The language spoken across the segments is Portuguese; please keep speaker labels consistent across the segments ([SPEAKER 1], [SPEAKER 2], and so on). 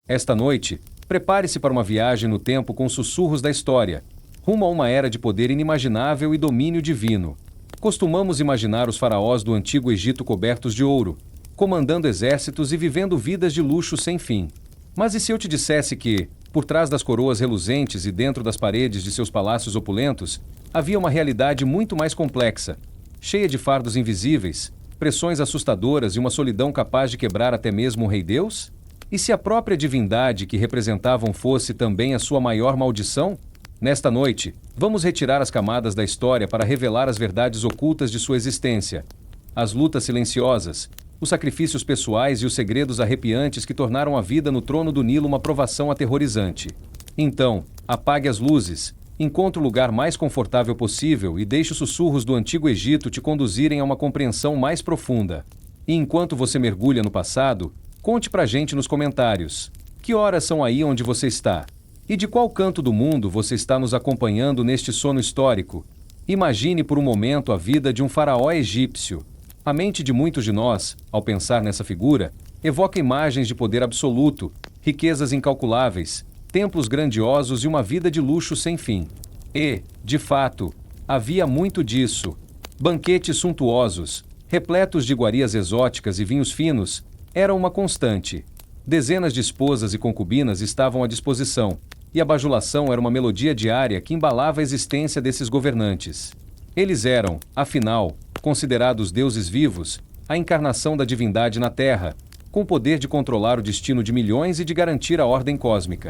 [SPEAKER 1] Esta noite, prepare-se para uma viagem no tempo com sussurros da história, rumo a uma era de poder inimaginável e domínio divino. Costumamos imaginar os faraós do antigo Egito cobertos de ouro, comandando exércitos e vivendo vidas de luxo sem fim. Mas e se eu te dissesse que, por trás das coroas reluzentes e dentro das paredes de seus palácios opulentos, havia uma realidade muito mais complexa, cheia de fardos invisíveis, pressões assustadoras e uma solidão capaz de quebrar até mesmo um rei-deus? E se a própria divindade que representavam fosse também a sua maior maldição? Nesta noite, vamos retirar as camadas da história para revelar as verdades ocultas de sua existência, as lutas silenciosas, os sacrifícios pessoais e os segredos arrepiantes que tornaram a vida no trono do Nilo uma provação aterrorizante. Então, apague as luzes, encontre o lugar mais confortável possível e deixe os sussurros do Antigo Egito te conduzirem a uma compreensão mais profunda. E enquanto você mergulha no passado, conte pra gente nos comentários. Que horas são aí onde você está? E de qual canto do mundo você está nos acompanhando neste sono histórico? Imagine por um momento a vida de um faraó egípcio. A mente de muitos de nós, ao pensar nessa figura, evoca imagens de poder absoluto, riquezas incalculáveis, templos grandiosos e uma vida de luxo sem fim. E, de fato, havia muito disso. Banquetes suntuosos, repletos de iguarias exóticas e vinhos finos, eram uma constante. Dezenas de esposas e concubinas estavam à disposição, e a bajulação era uma melodia diária que embalava a existência desses governantes. Eles eram, afinal, considerados deuses vivos, a encarnação da divindade na Terra, com o poder de controlar o destino de milhões e de garantir a ordem cósmica.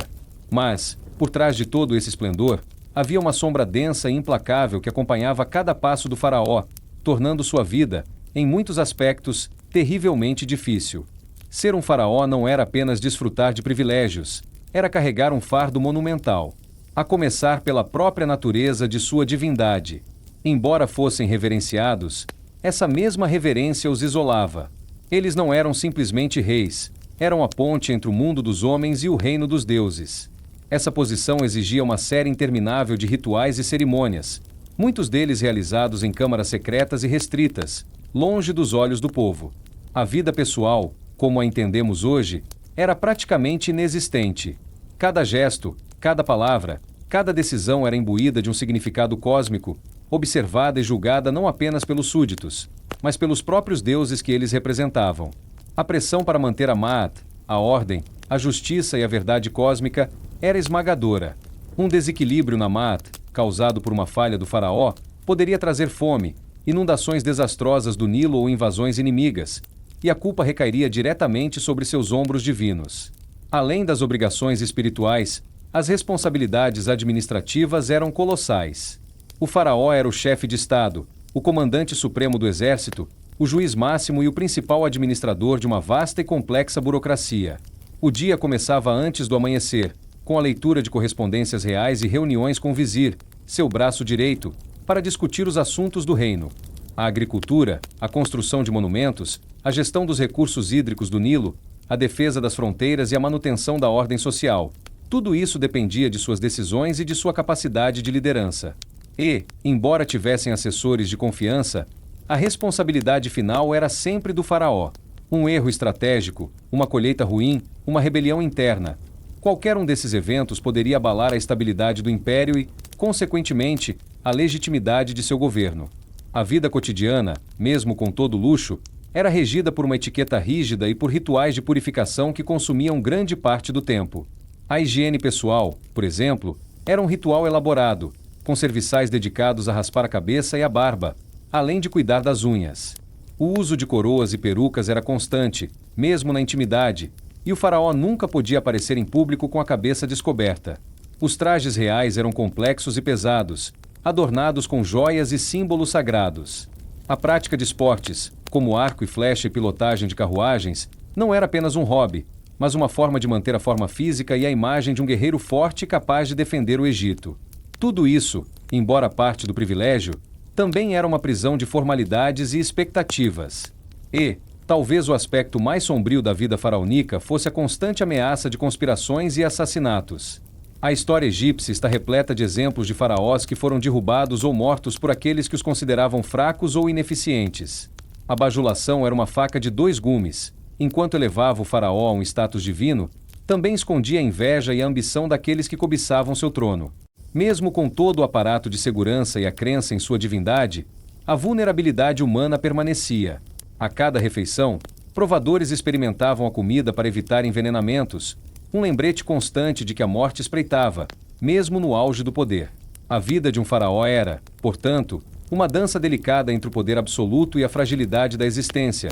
[SPEAKER 1] Mas, por trás de todo esse esplendor, havia uma sombra densa e implacável que acompanhava cada passo do faraó, tornando sua vida, em muitos aspectos, terrivelmente difícil. Ser um faraó não era apenas desfrutar de privilégios, era carregar um fardo monumental, a começar pela própria natureza de sua divindade. Embora fossem reverenciados, essa mesma reverência os isolava. Eles não eram simplesmente reis, eram a ponte entre o mundo dos homens e o reino dos deuses. Essa posição exigia uma série interminável de rituais e cerimônias, muitos deles realizados em câmaras secretas e restritas, longe dos olhos do povo. A vida pessoal, como a entendemos hoje, era praticamente inexistente. Cada gesto, cada palavra, cada decisão era imbuída de um significado cósmico, observada e julgada não apenas pelos súditos, mas pelos próprios deuses que eles representavam. A pressão para manter a Ma'at, a ordem, a justiça e a verdade cósmica era esmagadora. Um desequilíbrio na Ma'at, causado por uma falha do faraó, poderia trazer fome, inundações desastrosas do Nilo ou invasões inimigas, e a culpa recairia diretamente sobre seus ombros divinos. Além das obrigações espirituais, as responsabilidades administrativas eram colossais. O faraó era o chefe de Estado, o comandante supremo do exército, o juiz máximo e o principal administrador de uma vasta e complexa burocracia. O dia começava antes do amanhecer, com a leitura de correspondências reais e reuniões com o vizir, seu braço direito, para discutir os assuntos do reino. A agricultura, a construção de monumentos, a gestão dos recursos hídricos do Nilo, a defesa das fronteiras e a manutenção da ordem social. Tudo isso dependia de suas decisões e de sua capacidade de liderança. E, embora tivessem assessores de confiança, a responsabilidade final era sempre do faraó. Um erro estratégico, uma colheita ruim, uma rebelião interna. Qualquer um desses eventos poderia abalar a estabilidade do império e, consequentemente, a legitimidade de seu governo. A vida cotidiana, mesmo com todo luxo, era regida por uma etiqueta rígida e por rituais de purificação que consumiam grande parte do tempo. A higiene pessoal, por exemplo, era um ritual elaborado, com serviçais dedicados a raspar a cabeça e a barba, além de cuidar das unhas. O uso de coroas e perucas era constante, mesmo na intimidade, e o faraó nunca podia aparecer em público com a cabeça descoberta. Os trajes reais eram complexos e pesados, adornados com joias e símbolos sagrados. A prática de esportes, como arco e flecha e pilotagem de carruagens, não era apenas um hobby, mas uma forma de manter a forma física e a imagem de um guerreiro forte e capaz de defender o Egito. Tudo isso, embora parte do privilégio, também era uma prisão de formalidades e expectativas. E, talvez o aspecto mais sombrio da vida faraônica fosse a constante ameaça de conspirações e assassinatos. A história egípcia está repleta de exemplos de faraós que foram derrubados ou mortos por aqueles que os consideravam fracos ou ineficientes. A bajulação era uma faca de dois gumes. Enquanto elevava o faraó a um status divino, também escondia a inveja e a ambição daqueles que cobiçavam seu trono. Mesmo com todo o aparato de segurança e a crença em sua divindade, a vulnerabilidade humana permanecia. A cada refeição, provadores experimentavam a comida para evitar envenenamentos, um lembrete constante de que a morte espreitava, mesmo no auge do poder. A vida de um faraó era, portanto, uma dança delicada entre o poder absoluto e a fragilidade da existência,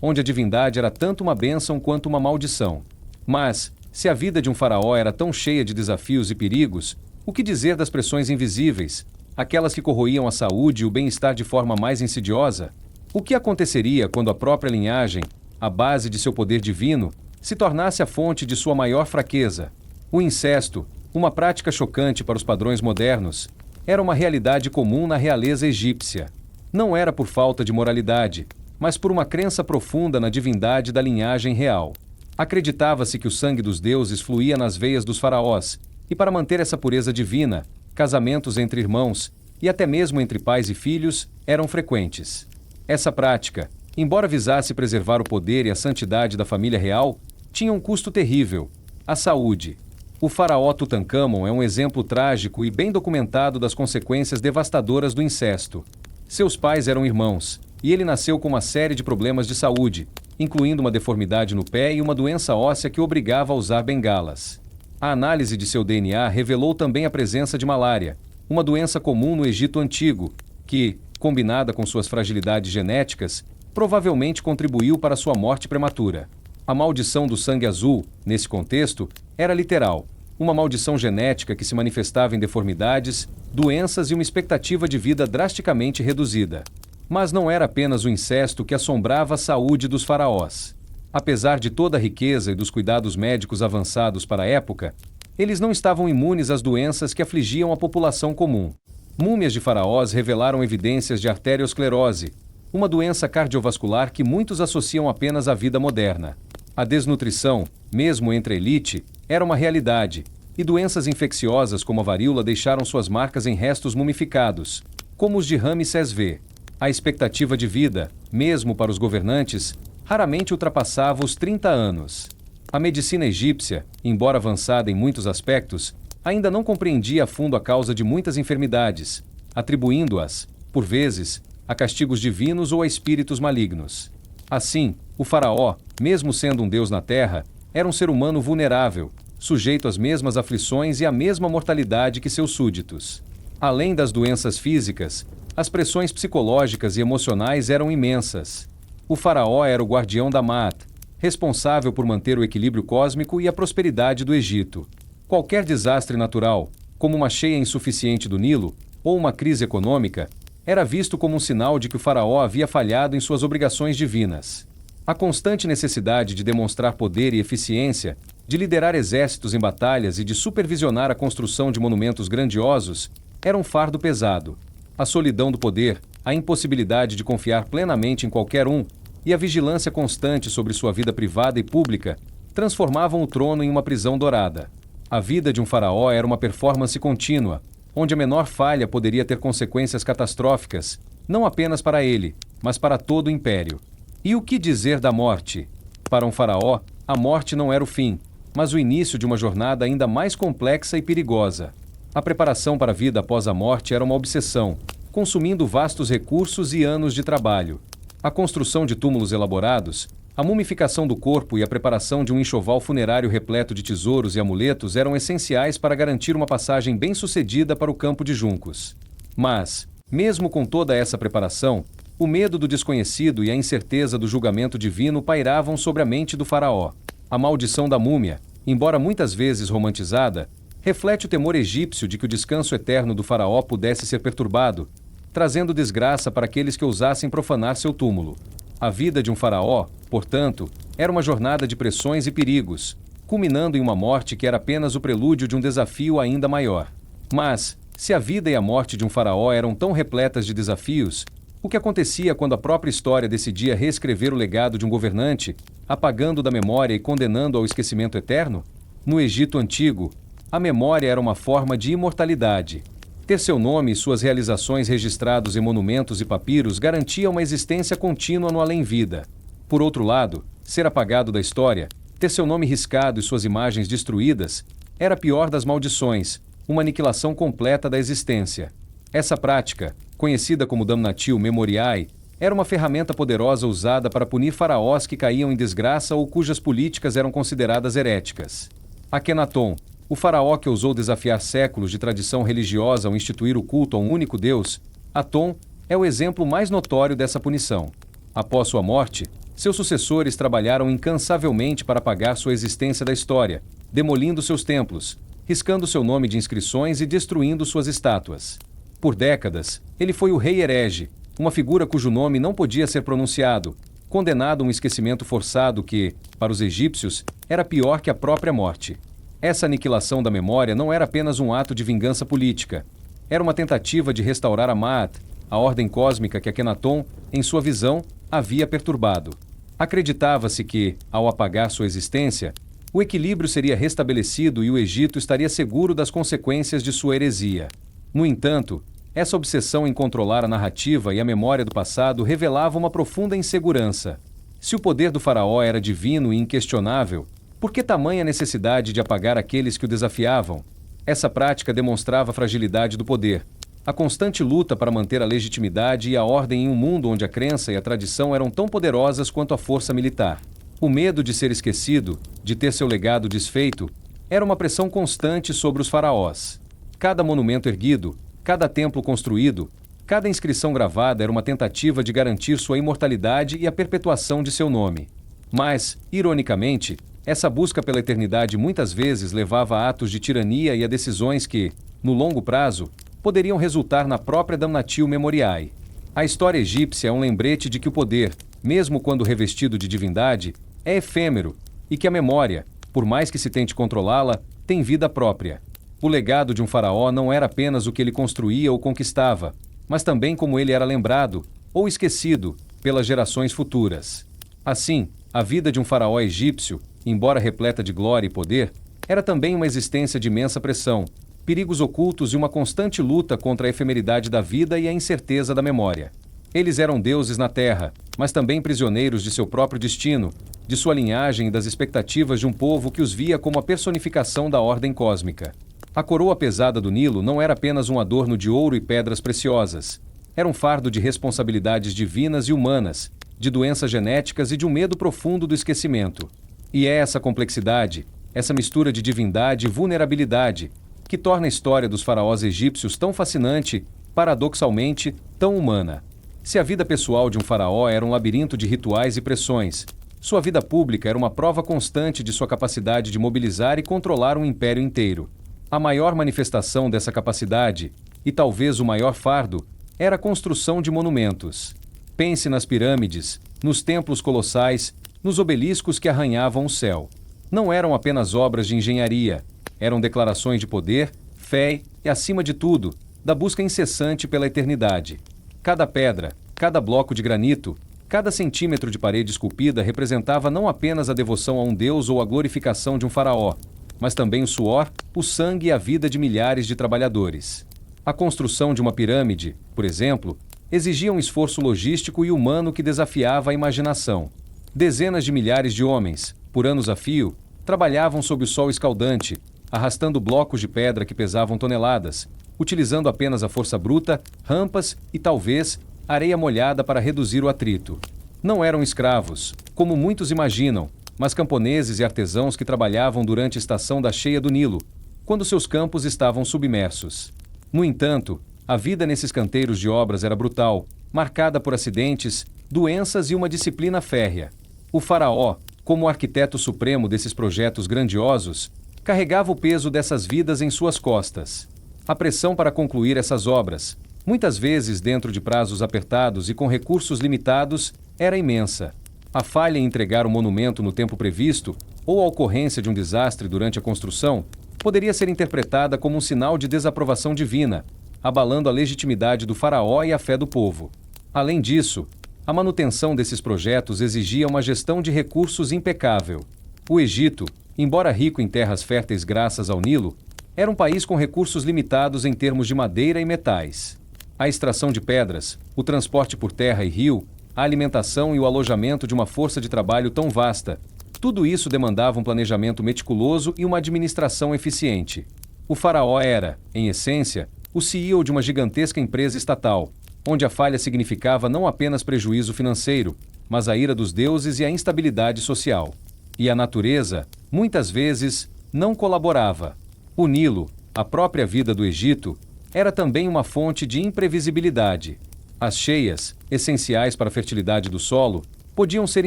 [SPEAKER 1] onde a divindade era tanto uma bênção quanto uma maldição. Mas, se a vida de um faraó era tão cheia de desafios e perigos, o que dizer das pressões invisíveis, aquelas que corroíam a saúde e o bem-estar de forma mais insidiosa? O que aconteceria quando a própria linhagem, a base de seu poder divino, se tornasse a fonte de sua maior fraqueza? O incesto, uma prática chocante para os padrões modernos, era uma realidade comum na realeza egípcia. Não era por falta de moralidade, mas por uma crença profunda na divindade da linhagem real. Acreditava-se que o sangue dos deuses fluía nas veias dos faraós, e para manter essa pureza divina, casamentos entre irmãos, e até mesmo entre pais e filhos, eram frequentes. Essa prática, embora visasse preservar o poder e a santidade da família real, tinha um custo terrível: a saúde. O faraó Tutancâmon é um exemplo trágico e bem documentado das consequências devastadoras do incesto. Seus pais eram irmãos, e ele nasceu com uma série de problemas de saúde, incluindo uma deformidade no pé e uma doença óssea que o obrigava a usar bengalas. A análise de seu DNA revelou também a presença de malária, uma doença comum no Egito Antigo, que, combinada com suas fragilidades genéticas, provavelmente contribuiu para sua morte prematura. A maldição do sangue azul, nesse contexto, era literal, uma maldição genética que se manifestava em deformidades, doenças e uma expectativa de vida drasticamente reduzida. Mas não era apenas o incesto que assombrava a saúde dos faraós. Apesar de toda a riqueza e dos cuidados médicos avançados para a época, eles não estavam imunes às doenças que afligiam a população comum. Múmias de faraós revelaram evidências de arteriosclerose, uma doença cardiovascular que muitos associam apenas à vida moderna. A desnutrição, mesmo entre a elite, era uma realidade, e doenças infecciosas como a varíola deixaram suas marcas em restos mumificados, como os de Ramsés V. A expectativa de vida, mesmo para os governantes, raramente ultrapassava os 30 anos. A medicina egípcia, embora avançada em muitos aspectos, ainda não compreendia a fundo a causa de muitas enfermidades, atribuindo-as, por vezes, a castigos divinos ou a espíritos malignos. Assim, o faraó, mesmo sendo um deus na terra, era um ser humano vulnerável, sujeito às mesmas aflições e à mesma mortalidade que seus súditos. Além das doenças físicas, as pressões psicológicas e emocionais eram imensas. O faraó era o guardião da Maat, responsável por manter o equilíbrio cósmico e a prosperidade do Egito. Qualquer desastre natural, como uma cheia insuficiente do Nilo, ou uma crise econômica, era visto como um sinal de que o faraó havia falhado em suas obrigações divinas. A constante necessidade de demonstrar poder e eficiência, de liderar exércitos em batalhas e de supervisionar a construção de monumentos grandiosos, era um fardo pesado. A solidão do poder, a impossibilidade de confiar plenamente em qualquer um e a vigilância constante sobre sua vida privada e pública transformavam o trono em uma prisão dourada. A vida de um faraó era uma performance contínua, onde a menor falha poderia ter consequências catastróficas, não apenas para ele, mas para todo o império. E o que dizer da morte? Para um faraó, a morte não era o fim, mas o início de uma jornada ainda mais complexa e perigosa. A preparação para a vida após a morte era uma obsessão, consumindo vastos recursos e anos de trabalho. A construção de túmulos elaborados, a mumificação do corpo e a preparação de um enxoval funerário repleto de tesouros e amuletos eram essenciais para garantir uma passagem bem-sucedida para o campo de juncos. Mas, mesmo com toda essa preparação, o medo do desconhecido e a incerteza do julgamento divino pairavam sobre a mente do faraó. A maldição da múmia, embora muitas vezes romantizada, reflete o temor egípcio de que o descanso eterno do faraó pudesse ser perturbado, trazendo desgraça para aqueles que ousassem profanar seu túmulo. A vida de um faraó, portanto, era uma jornada de pressões e perigos, culminando em uma morte que era apenas o prelúdio de um desafio ainda maior. Mas, se a vida e a morte de um faraó eram tão repletas de desafios, o que acontecia quando a própria história decidia reescrever o legado de um governante, apagando da memória e condenando ao esquecimento eterno? No Egito Antigo, a memória era uma forma de imortalidade. Ter seu nome e suas realizações registrados em monumentos e papiros garantia uma existência contínua no além-vida. Por outro lado, ser apagado da história Ter seu nome riscado e suas imagens destruídas era a pior das maldições, uma aniquilação completa da existência. Essa prática, conhecida como damnatio memoriae, era uma ferramenta poderosa usada para punir faraós que caíam em desgraça ou cujas políticas eram consideradas heréticas. Akenaton, o faraó que ousou desafiar séculos de tradição religiosa ao instituir o culto a um único Deus, Aton, é o exemplo mais notório dessa punição. Após sua morte, seus sucessores trabalharam incansavelmente para apagar sua existência da história, demolindo seus templos, riscando seu nome de inscrições e destruindo suas estátuas. Por décadas, ele foi o rei herege, uma figura cujo nome não podia ser pronunciado, condenado a um esquecimento forçado que, para os egípcios, era pior que a própria morte. Essa aniquilação da memória não era apenas um ato de vingança política. Era uma tentativa de restaurar a Ma'at, a ordem cósmica que Akenaton, em sua visão, havia perturbado. Acreditava-se que, ao apagar sua existência, o equilíbrio seria restabelecido e o Egito estaria seguro das consequências de sua heresia. No entanto, essa obsessão em controlar a narrativa e a memória do passado revelava uma profunda insegurança. Se o poder do faraó era divino e inquestionável, por que tamanha necessidade de apagar aqueles que o desafiavam? Essa prática demonstrava a fragilidade do poder, a constante luta para manter a legitimidade e a ordem em um mundo onde a crença e a tradição eram tão poderosas quanto a força militar. O medo de ser esquecido, de ter seu legado desfeito, era uma pressão constante sobre os faraós. Cada monumento erguido, cada templo construído, cada inscrição gravada era uma tentativa de garantir sua imortalidade e a perpetuação de seu nome. Mas, ironicamente, essa busca pela eternidade muitas vezes levava a atos de tirania e a decisões que, no longo prazo, poderiam resultar na própria damnatio memoriae. A história egípcia é um lembrete de que o poder, mesmo quando revestido de divindade, é efêmero e que a memória, por mais que se tente controlá-la, tem vida própria. O legado de um faraó não era apenas o que ele construía ou conquistava, mas também como ele era lembrado, ou esquecido, pelas gerações futuras. Assim, a vida de um faraó egípcio, embora repleta de glória e poder, era também uma existência de imensa pressão, perigos ocultos e uma constante luta contra a efemeridade da vida e a incerteza da memória. Eles eram deuses na terra, mas também prisioneiros de seu próprio destino, de sua linhagem e das expectativas de um povo que os via como a personificação da ordem cósmica. A coroa pesada do Nilo não era apenas um adorno de ouro e pedras preciosas. Era um fardo de responsabilidades divinas e humanas, de doenças genéticas e de um medo profundo do esquecimento. E é essa complexidade, essa mistura de divindade e vulnerabilidade, que torna a história dos faraós egípcios tão fascinante, paradoxalmente, tão humana. Se a vida pessoal de um faraó era um labirinto de rituais e pressões, sua vida pública era uma prova constante de sua capacidade de mobilizar e controlar um império inteiro. A maior manifestação dessa capacidade, e talvez o maior fardo, era a construção de monumentos. Pense nas pirâmides, nos templos colossais, nos obeliscos que arranhavam o céu. Não eram apenas obras de engenharia, eram declarações de poder, fé e, acima de tudo, da busca incessante pela eternidade. Cada pedra, cada bloco de granito, cada centímetro de parede esculpida representava não apenas a devoção a um deus ou a glorificação de um faraó, mas também o suor, o sangue e a vida de milhares de trabalhadores. A construção de uma pirâmide, por exemplo, exigia um esforço logístico e humano que desafiava a imaginação. Dezenas de milhares de homens, por anos a fio, trabalhavam sob o sol escaldante, arrastando blocos de pedra que pesavam toneladas, utilizando apenas a força bruta, rampas e, talvez, areia molhada para reduzir o atrito. Não eram escravos, como muitos imaginam, mas camponeses e artesãos que trabalhavam durante a estação da cheia do Nilo, quando seus campos estavam submersos. No entanto, a vida nesses canteiros de obras era brutal, marcada por acidentes, doenças e uma disciplina férrea. O faraó, como o arquiteto supremo desses projetos grandiosos, carregava o peso dessas vidas em suas costas. A pressão para concluir essas obras, muitas vezes dentro de prazos apertados e com recursos limitados, era imensa. A falha em entregar o monumento no tempo previsto, ou a ocorrência de um desastre durante a construção, poderia ser interpretada como um sinal de desaprovação divina, abalando a legitimidade do faraó e a fé do povo. Além disso, a manutenção desses projetos exigia uma gestão de recursos impecável. O Egito, embora rico em terras férteis graças ao Nilo, era um país com recursos limitados em termos de madeira e metais. A extração de pedras, o transporte por terra e rio, a alimentação e o alojamento de uma força de trabalho tão vasta, Tudo isso demandava um planejamento meticuloso e uma administração eficiente. O faraó era, em essência, o CEO de uma gigantesca empresa estatal, onde a falha significava não apenas prejuízo financeiro, mas a ira dos deuses e a instabilidade social. E a natureza, muitas vezes, não colaborava. O Nilo, a própria vida do Egito, era também uma fonte de imprevisibilidade. As cheias, essenciais para a fertilidade do solo, podiam ser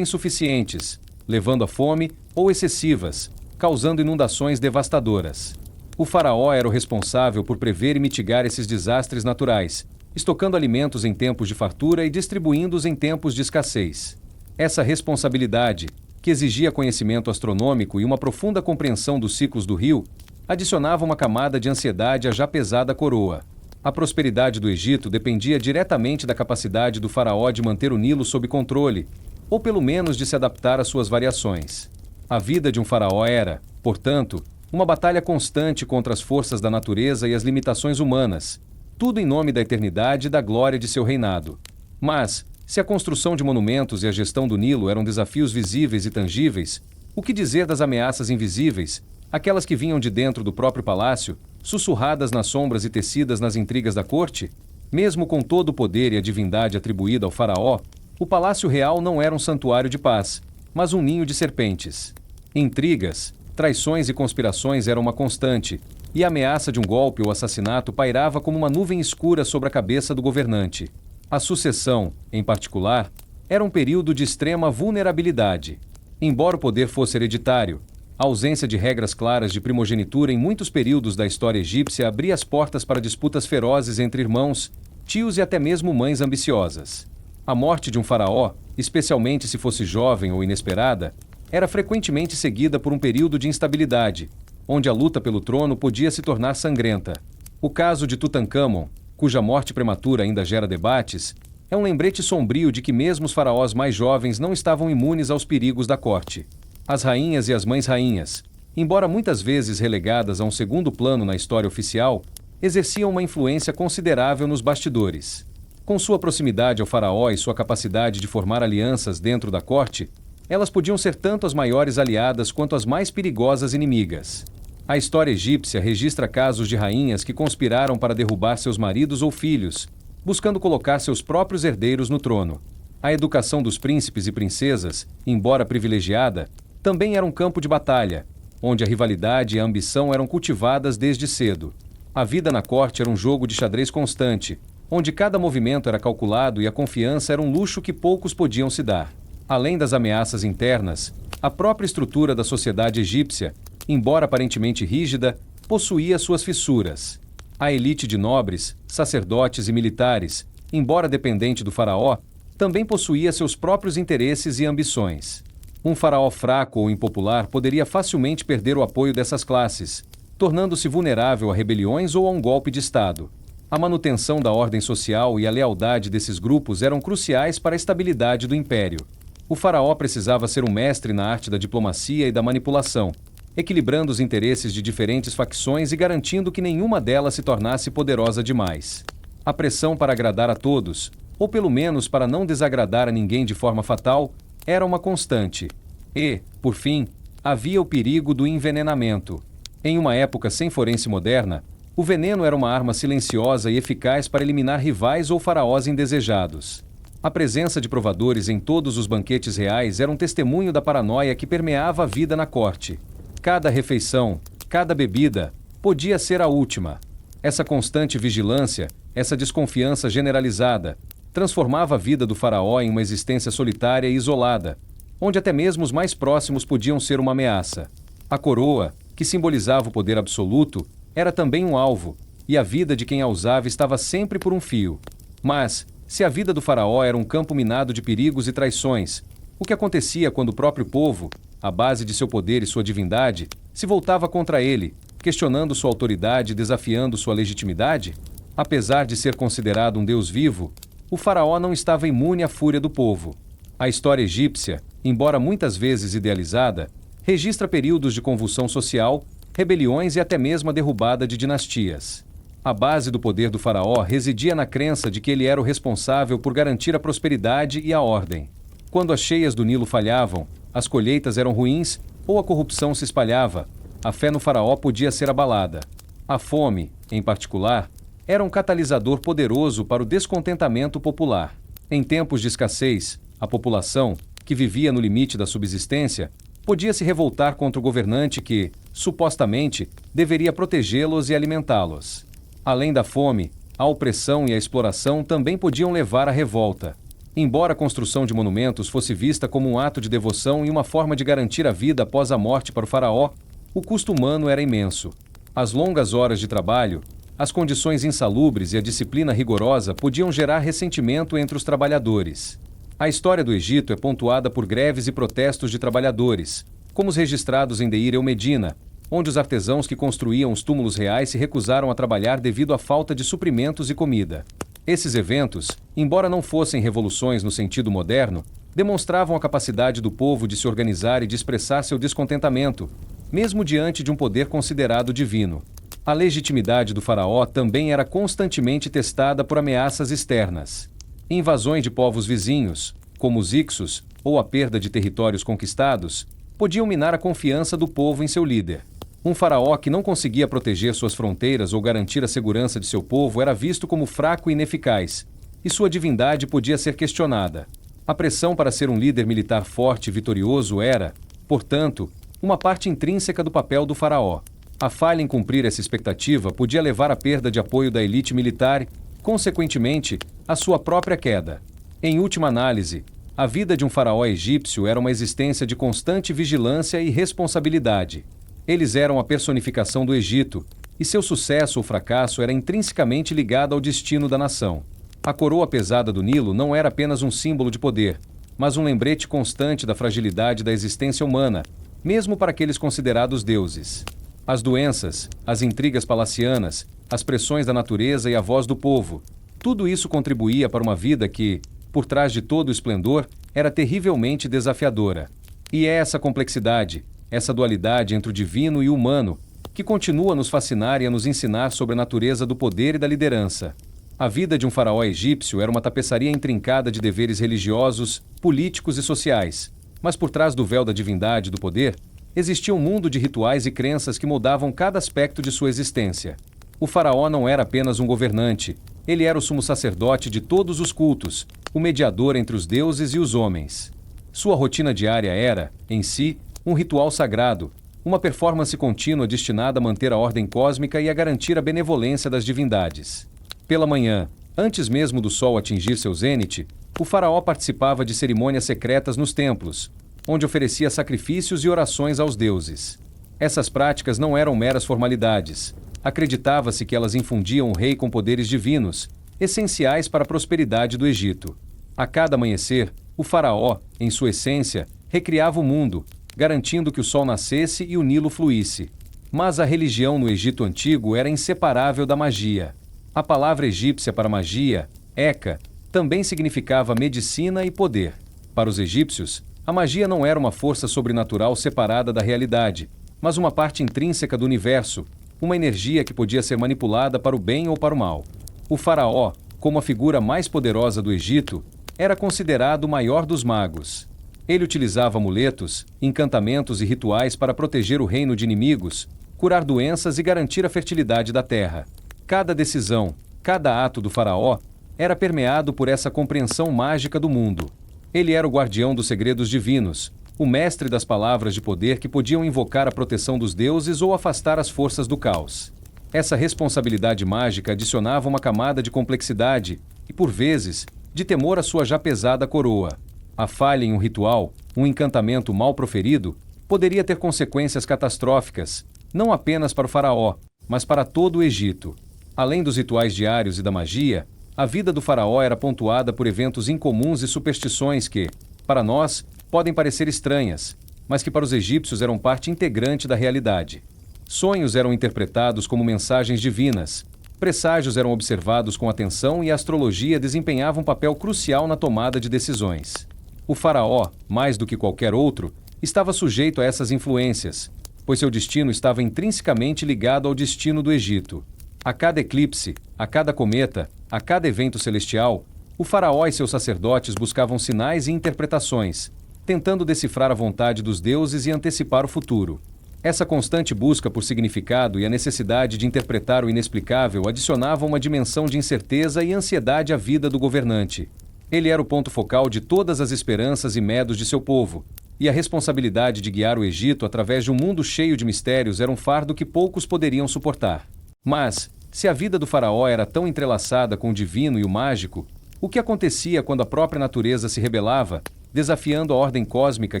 [SPEAKER 1] insuficientes, levando à fome, ou excessivas, causando inundações devastadoras. O faraó era o responsável por prever e mitigar esses desastres naturais, estocando alimentos em tempos de fartura e distribuindo-os em tempos de escassez. Essa responsabilidade, que exigia conhecimento astronômico e uma profunda compreensão dos ciclos do rio, adicionava uma camada de ansiedade à já pesada coroa. A prosperidade do Egito dependia diretamente da capacidade do faraó de manter o Nilo sob controle, ou pelo menos de se adaptar às suas variações. A vida de um faraó era, portanto, uma batalha constante contra as forças da natureza e as limitações humanas, tudo em nome da eternidade e da glória de seu reinado. Mas, se a construção de monumentos e a gestão do Nilo eram desafios visíveis e tangíveis, o que dizer das ameaças invisíveis, aquelas que vinham de dentro do próprio palácio, sussurradas nas sombras e tecidas nas intrigas da corte? Mesmo com todo o poder e a divindade atribuída ao faraó, o palácio real não era um santuário de paz, mas um ninho de serpentes. Intrigas, traições e conspirações eram uma constante, e a ameaça de um golpe ou assassinato pairava como uma nuvem escura sobre a cabeça do governante. A sucessão, em particular, era um período de extrema vulnerabilidade. Embora o poder fosse hereditário, a ausência de regras claras de primogenitura em muitos períodos da história egípcia abria as portas para disputas ferozes entre irmãos, tios e até mesmo mães ambiciosas. A morte de um faraó, especialmente se fosse jovem ou inesperada, era frequentemente seguida por um período de instabilidade, onde a luta pelo trono podia se tornar sangrenta. O caso de Tutancâmon, cuja morte prematura ainda gera debates, é um lembrete sombrio de que mesmo os faraós mais jovens não estavam imunes aos perigos da corte. As rainhas e as mães-rainhas, embora muitas vezes relegadas a um segundo plano na história oficial, exerciam uma influência considerável nos bastidores. Com sua proximidade ao faraó e sua capacidade de formar alianças dentro da corte, elas podiam ser tanto as maiores aliadas quanto as mais perigosas inimigas. A história egípcia registra casos de rainhas que conspiraram para derrubar seus maridos ou filhos, buscando colocar seus próprios herdeiros no trono. A educação dos príncipes e princesas, embora privilegiada, também era um campo de batalha, onde a rivalidade e a ambição eram cultivadas desde cedo. A vida na corte era um jogo de xadrez constante, onde cada movimento era calculado e a confiança era um luxo que poucos podiam se dar. Além das ameaças internas, a própria estrutura da sociedade egípcia, embora aparentemente rígida, possuía suas fissuras. A elite de nobres, sacerdotes e militares, embora dependente do faraó, também possuía seus próprios interesses e ambições. Um faraó fraco ou impopular poderia facilmente perder o apoio dessas classes, tornando-se vulnerável a rebeliões ou a um golpe de Estado. A manutenção da ordem social e a lealdade desses grupos eram cruciais para a estabilidade do império. O faraó precisava ser um mestre na arte da diplomacia e da manipulação, equilibrando os interesses de diferentes facções e garantindo que nenhuma delas se tornasse poderosa demais. A pressão para agradar a todos, ou pelo menos para não desagradar a ninguém de forma fatal, era uma constante. E, por fim, havia o perigo do envenenamento. Em uma época sem forense moderna, o veneno era uma arma silenciosa e eficaz para eliminar rivais ou faraós indesejados. A presença de provadores em todos os banquetes reais era um testemunho da paranoia que permeava a vida na corte. Cada refeição, cada bebida, podia ser a última. Essa constante vigilância, essa desconfiança generalizada, transformava a vida do faraó em uma existência solitária e isolada, onde até mesmo os mais próximos podiam ser uma ameaça. A coroa, que simbolizava o poder absoluto, era também um alvo, e a vida de quem a usava estava sempre por um fio. Mas, se a vida do faraó era um campo minado de perigos e traições, o que acontecia quando o próprio povo, a base de seu poder e sua divindade, se voltava contra ele, questionando sua autoridade e desafiando sua legitimidade? Apesar de ser considerado um deus vivo, o faraó não estava imune à fúria do povo. A história egípcia, embora muitas vezes idealizada, registra períodos de convulsão social, rebeliões e até mesmo a derrubada de dinastias. A base do poder do faraó residia na crença de que ele era o responsável por garantir a prosperidade e a ordem. Quando as cheias do Nilo falhavam, as colheitas eram ruins ou a corrupção se espalhava, a fé no faraó podia ser abalada. A fome, em particular, era um catalisador poderoso para o descontentamento popular. Em tempos de escassez, a população, que vivia no limite da subsistência, podia se revoltar contra o governante que, supostamente, deveria protegê-los e alimentá-los. Além da fome, a opressão e a exploração também podiam levar à revolta. Embora a construção de monumentos fosse vista como um ato de devoção e uma forma de garantir a vida após a morte para o faraó, o custo humano era imenso. As longas horas de trabalho, as condições insalubres e a disciplina rigorosa podiam gerar ressentimento entre os trabalhadores. A história do Egito é pontuada por greves e protestos de trabalhadores, como os registrados em Deir el-Medina, onde os artesãos que construíam os túmulos reais se recusaram a trabalhar devido à falta de suprimentos e comida. Esses eventos, embora não fossem revoluções no sentido moderno, demonstravam a capacidade do povo de se organizar e de expressar seu descontentamento, mesmo diante de um poder considerado divino. A legitimidade do faraó também era constantemente testada por ameaças externas. Invasões de povos vizinhos, como os Ixos, ou a perda de territórios conquistados, podiam minar a confiança do povo em seu líder. Um faraó que não conseguia proteger suas fronteiras ou garantir a segurança de seu povo era visto como fraco e ineficaz, e sua divindade podia ser questionada. A pressão para ser um líder militar forte e vitorioso era, portanto, uma parte intrínseca do papel do faraó. A falha em cumprir essa expectativa podia levar à perda de apoio da elite militar e, consequentemente, à sua própria queda. Em última análise, a vida de um faraó egípcio era uma existência de constante vigilância e responsabilidade. Eles eram a personificação do Egito, e seu sucesso ou fracasso era intrinsecamente ligado ao destino da nação. A coroa pesada do Nilo não era apenas um símbolo de poder, mas um lembrete constante da fragilidade da existência humana, mesmo para aqueles considerados deuses. As doenças, as intrigas palacianas, as pressões da natureza e a voz do povo, tudo isso contribuía para uma vida que, por trás de todo o esplendor, era terrivelmente desafiadora. E é essa complexidade, essa dualidade entre o divino e o humano, que continua a nos fascinar e a nos ensinar sobre a natureza do poder e da liderança. A vida de um faraó egípcio era uma tapeçaria intrincada de deveres religiosos, políticos e sociais, mas por trás do véu da divindade e do poder, existia um mundo de rituais e crenças que moldavam cada aspecto de sua existência. O faraó não era apenas um governante, ele era o sumo sacerdote de todos os cultos, o mediador entre os deuses e os homens. Sua rotina diária era, em si, um ritual sagrado, uma performance contínua destinada a manter a ordem cósmica e a garantir a benevolência das divindades. Pela manhã, antes mesmo do sol atingir seu zênite, o faraó participava de cerimônias secretas nos templos, onde oferecia sacrifícios e orações aos deuses. Essas práticas não eram meras formalidades. Acreditava-se que elas infundiam o rei com poderes divinos, essenciais para a prosperidade do Egito. A cada amanhecer, o faraó, em sua essência, recriava o mundo, garantindo que o sol nascesse e o Nilo fluísse. Mas a religião no Egito Antigo era inseparável da magia. A palavra egípcia para magia, Eka, também significava medicina e poder. Para os egípcios, a magia não era uma força sobrenatural separada da realidade, mas uma parte intrínseca do universo, uma energia que podia ser manipulada para o bem ou para o mal. O faraó, como a figura mais poderosa do Egito, era considerado o maior dos magos. Ele utilizava amuletos, encantamentos e rituais para proteger o reino de inimigos, curar doenças e garantir a fertilidade da terra. Cada decisão, cada ato do faraó era permeado por essa compreensão mágica do mundo. Ele era o guardião dos segredos divinos, o mestre das palavras de poder que podiam invocar a proteção dos deuses ou afastar as forças do caos. Essa responsabilidade mágica adicionava uma camada de complexidade e, por vezes, de temor à sua já pesada coroa. A falha em um ritual, um encantamento mal proferido, poderia ter consequências catastróficas, não apenas para o faraó, mas para todo o Egito. Além dos rituais diários e da magia, a vida do faraó era pontuada por eventos incomuns e superstições que, para nós, podem parecer estranhas, mas que para os egípcios eram parte integrante da realidade. Sonhos eram interpretados como mensagens divinas, presságios eram observados com atenção e a astrologia desempenhava um papel crucial na tomada de decisões. O faraó, mais do que qualquer outro, estava sujeito a essas influências, pois seu destino estava intrinsecamente ligado ao destino do Egito. A cada eclipse, a cada cometa, a cada evento celestial, o faraó e seus sacerdotes buscavam sinais e interpretações, tentando decifrar a vontade dos deuses e antecipar o futuro. Essa constante busca por significado e a necessidade de interpretar o inexplicável adicionavam uma dimensão de incerteza e ansiedade à vida do governante. Ele era o ponto focal de todas as esperanças e medos de seu povo, e a responsabilidade de guiar o Egito através de um mundo cheio de mistérios era um fardo que poucos poderiam suportar. Mas, se a vida do faraó era tão entrelaçada com o divino e o mágico, o que acontecia quando a própria natureza se rebelava, desafiando a ordem cósmica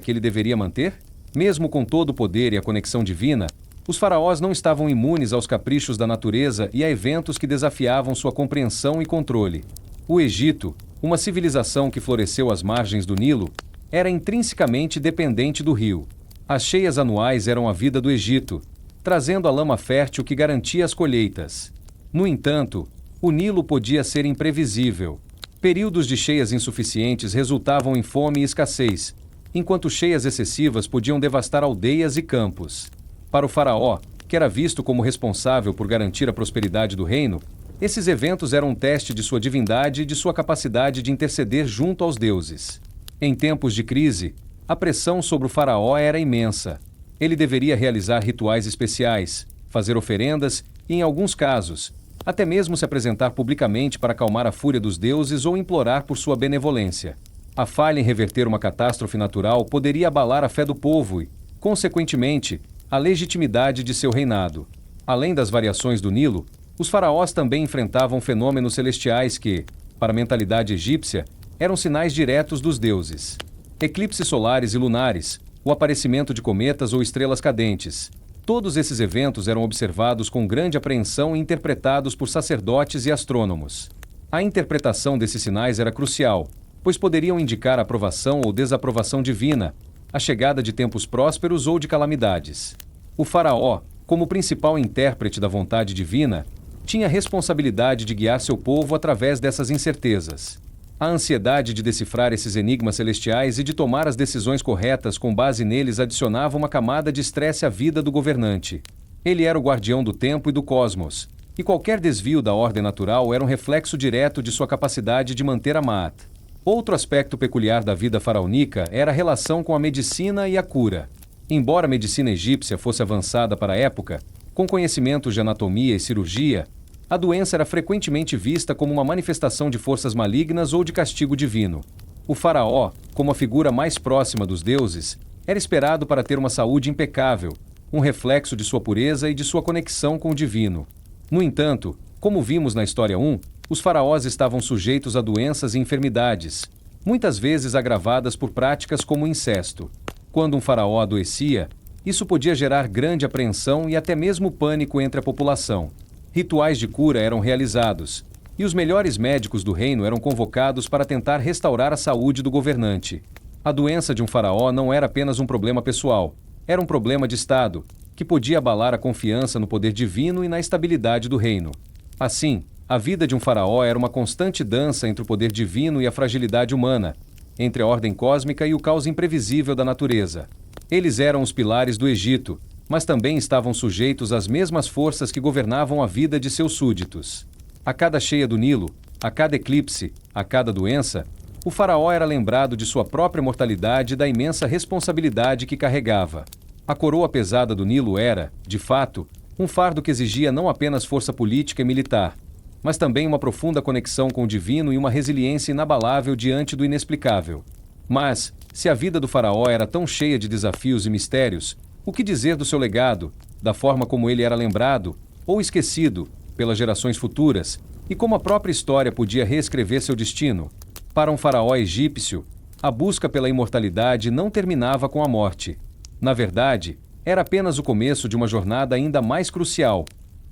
[SPEAKER 1] que ele deveria manter? Mesmo com todo o poder e a conexão divina, os faraós não estavam imunes aos caprichos da natureza e a eventos que desafiavam sua compreensão e controle. O Egito, uma civilização que floresceu às margens do Nilo, era intrinsecamente dependente do rio. As cheias anuais eram a vida do Egito, trazendo a lama fértil que garantia as colheitas. No entanto, o Nilo podia ser imprevisível. Períodos de cheias insuficientes resultavam em fome e escassez, enquanto cheias excessivas podiam devastar aldeias e campos. Para o faraó, que era visto como responsável por garantir a prosperidade do reino, esses eventos eram um teste de sua divindade e de sua capacidade de interceder junto aos deuses. Em tempos de crise, a pressão sobre o faraó era imensa. Ele deveria realizar rituais especiais, fazer oferendas e, em alguns casos, até mesmo se apresentar publicamente para acalmar a fúria dos deuses ou implorar por sua benevolência. A falha em reverter uma catástrofe natural poderia abalar a fé do povo e, consequentemente, a legitimidade de seu reinado. Além das variações do Nilo, os faraós também enfrentavam fenômenos celestiais que, para a mentalidade egípcia, eram sinais diretos dos deuses. Eclipses solares e lunares, o aparecimento de cometas ou estrelas cadentes. Todos esses eventos eram observados com grande apreensão e interpretados por sacerdotes e astrônomos. A interpretação desses sinais era crucial, pois poderiam indicar a aprovação ou desaprovação divina, a chegada de tempos prósperos ou de calamidades. O faraó, como principal intérprete da vontade divina, tinha a responsabilidade de guiar seu povo através dessas incertezas. A ansiedade de decifrar esses enigmas celestiais e de tomar as decisões corretas com base neles adicionava uma camada de estresse à vida do governante. Ele era o guardião do tempo e do cosmos, e qualquer desvio da ordem natural era um reflexo direto de sua capacidade de manter a Maat. Outro aspecto peculiar da vida faraônica era a relação com a medicina e a cura. Embora a medicina egípcia fosse avançada para a época, com conhecimentos de anatomia e cirurgia, a doença era frequentemente vista como uma manifestação de forças malignas ou de castigo divino. O faraó, como a figura mais próxima dos deuses, era esperado para ter uma saúde impecável, um reflexo de sua pureza e de sua conexão com o divino. No entanto, como vimos na História 1, os faraós estavam sujeitos a doenças e enfermidades, muitas vezes agravadas por práticas como o incesto. Quando um faraó adoecia, isso podia gerar grande apreensão e até mesmo pânico entre a população. Rituais de cura eram realizados, e os melhores médicos do reino eram convocados para tentar restaurar a saúde do governante. A doença de um faraó não era apenas um problema pessoal, era um problema de Estado, que podia abalar a confiança no poder divino e na estabilidade do reino. Assim, a vida de um faraó era uma constante dança entre o poder divino e a fragilidade humana, entre a ordem cósmica e o caos imprevisível da natureza. Eles eram os pilares do Egito, mas também estavam sujeitos às mesmas forças que governavam a vida de seus súditos. A cada cheia do Nilo, a cada eclipse, a cada doença, o faraó era lembrado de sua própria mortalidade e da imensa responsabilidade que carregava. A coroa pesada do Nilo era, de fato, um fardo que exigia não apenas força política e militar, mas também uma profunda conexão com o divino e uma resiliência inabalável diante do inexplicável. Mas, se a vida do faraó era tão cheia de desafios e mistérios, o que dizer do seu legado, da forma como ele era lembrado, ou esquecido, pelas gerações futuras, e como a própria história podia reescrever seu destino? Para um faraó egípcio, a busca pela imortalidade não terminava com a morte. Na verdade, era apenas o começo de uma jornada ainda mais crucial,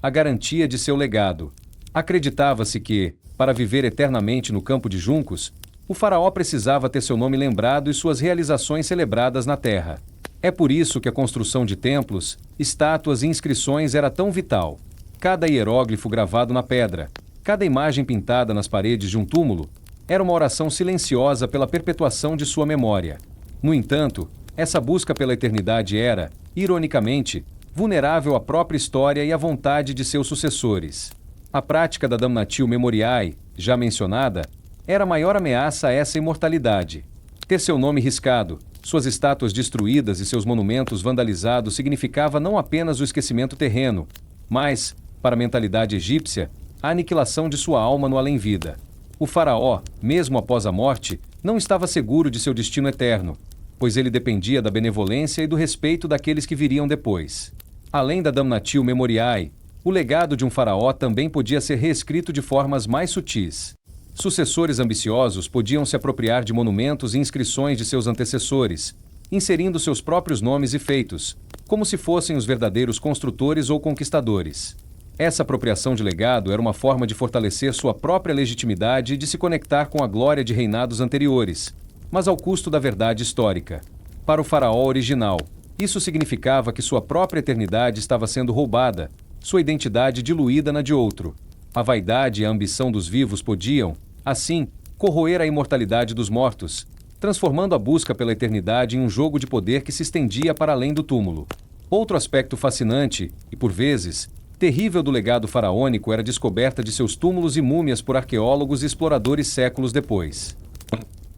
[SPEAKER 1] a garantia de seu legado. Acreditava-se que, para viver eternamente no campo de juncos, o faraó precisava ter seu nome lembrado e suas realizações celebradas na terra. É por isso que a construção de templos, estátuas e inscrições era tão vital. Cada hieróglifo gravado na pedra, cada imagem pintada nas paredes de um túmulo, era uma oração silenciosa pela perpetuação de sua memória. No entanto, essa busca pela eternidade era, ironicamente, vulnerável à própria história e à vontade de seus sucessores. A prática da damnatio memoriae, já mencionada, era a maior ameaça a essa imortalidade. Ter seu nome riscado, Suas estátuas destruídas e seus monumentos vandalizados significava não apenas o esquecimento terreno, mas, para a mentalidade egípcia, a aniquilação de sua alma no além-vida. O faraó, mesmo após a morte, não estava seguro de seu destino eterno, pois ele dependia da benevolência e do respeito daqueles que viriam depois. Além da damnatio memoriae, o legado de um faraó também podia ser reescrito de formas mais sutis. Sucessores ambiciosos podiam se apropriar de monumentos e inscrições de seus antecessores, inserindo seus próprios nomes e feitos, como se fossem os verdadeiros construtores ou conquistadores. Essa apropriação de legado era uma forma de fortalecer sua própria legitimidade e de se conectar com a glória de reinados anteriores, mas ao custo da verdade histórica. Para o faraó original, isso significava que sua própria eternidade estava sendo roubada, sua identidade diluída na de outro. A vaidade e a ambição dos vivos podiam, assim, corroer a imortalidade dos mortos, transformando a busca pela eternidade em um jogo de poder que se estendia para além do túmulo. Outro aspecto fascinante, e por vezes, terrível do legado faraônico era a descoberta de seus túmulos e múmias por arqueólogos e exploradores séculos depois.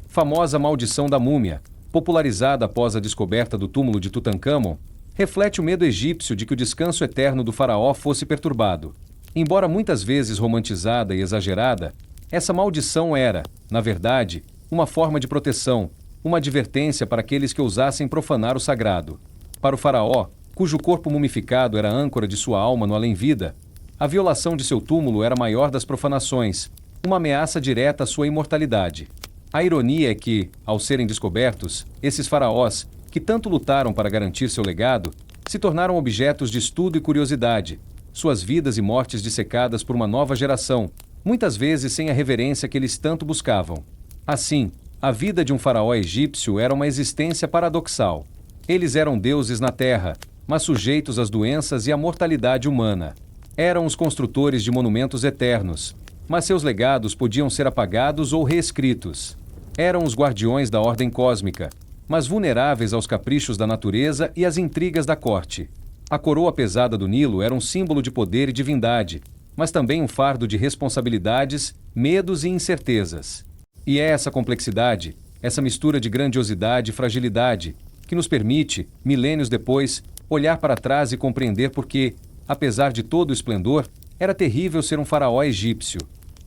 [SPEAKER 1] Famosa maldição da múmia, popularizada após a descoberta do túmulo de Tutancâmon, reflete o medo egípcio de que o descanso eterno do faraó fosse perturbado. Embora muitas vezes romantizada e exagerada, essa maldição era, na verdade, uma forma de proteção, uma advertência para aqueles que ousassem profanar o sagrado. Para o faraó, cujo corpo mumificado era a âncora de sua alma no além-vida, a violação de seu túmulo era a maior das profanações, uma ameaça direta à sua imortalidade. A ironia é que, ao serem descobertos, esses faraós, que tanto lutaram para garantir seu legado, se tornaram objetos de estudo e curiosidade, suas vidas e mortes dissecadas por uma nova geração, muitas vezes sem a reverência que eles tanto buscavam. Assim, a vida de um faraó egípcio era uma existência paradoxal. Eles eram deuses na terra, mas sujeitos às doenças e à mortalidade humana. Eram os construtores de monumentos eternos, mas seus legados podiam ser apagados ou reescritos. Eram os guardiões da ordem cósmica, mas vulneráveis aos caprichos da natureza e às intrigas da corte. A coroa pesada do Nilo era um símbolo de poder e divindade, mas também um fardo de responsabilidades, medos e incertezas. E é essa complexidade, essa mistura de grandiosidade e fragilidade, que nos permite, milênios depois, olhar para trás e compreender por que, apesar de todo o esplendor, era terrível ser um faraó egípcio.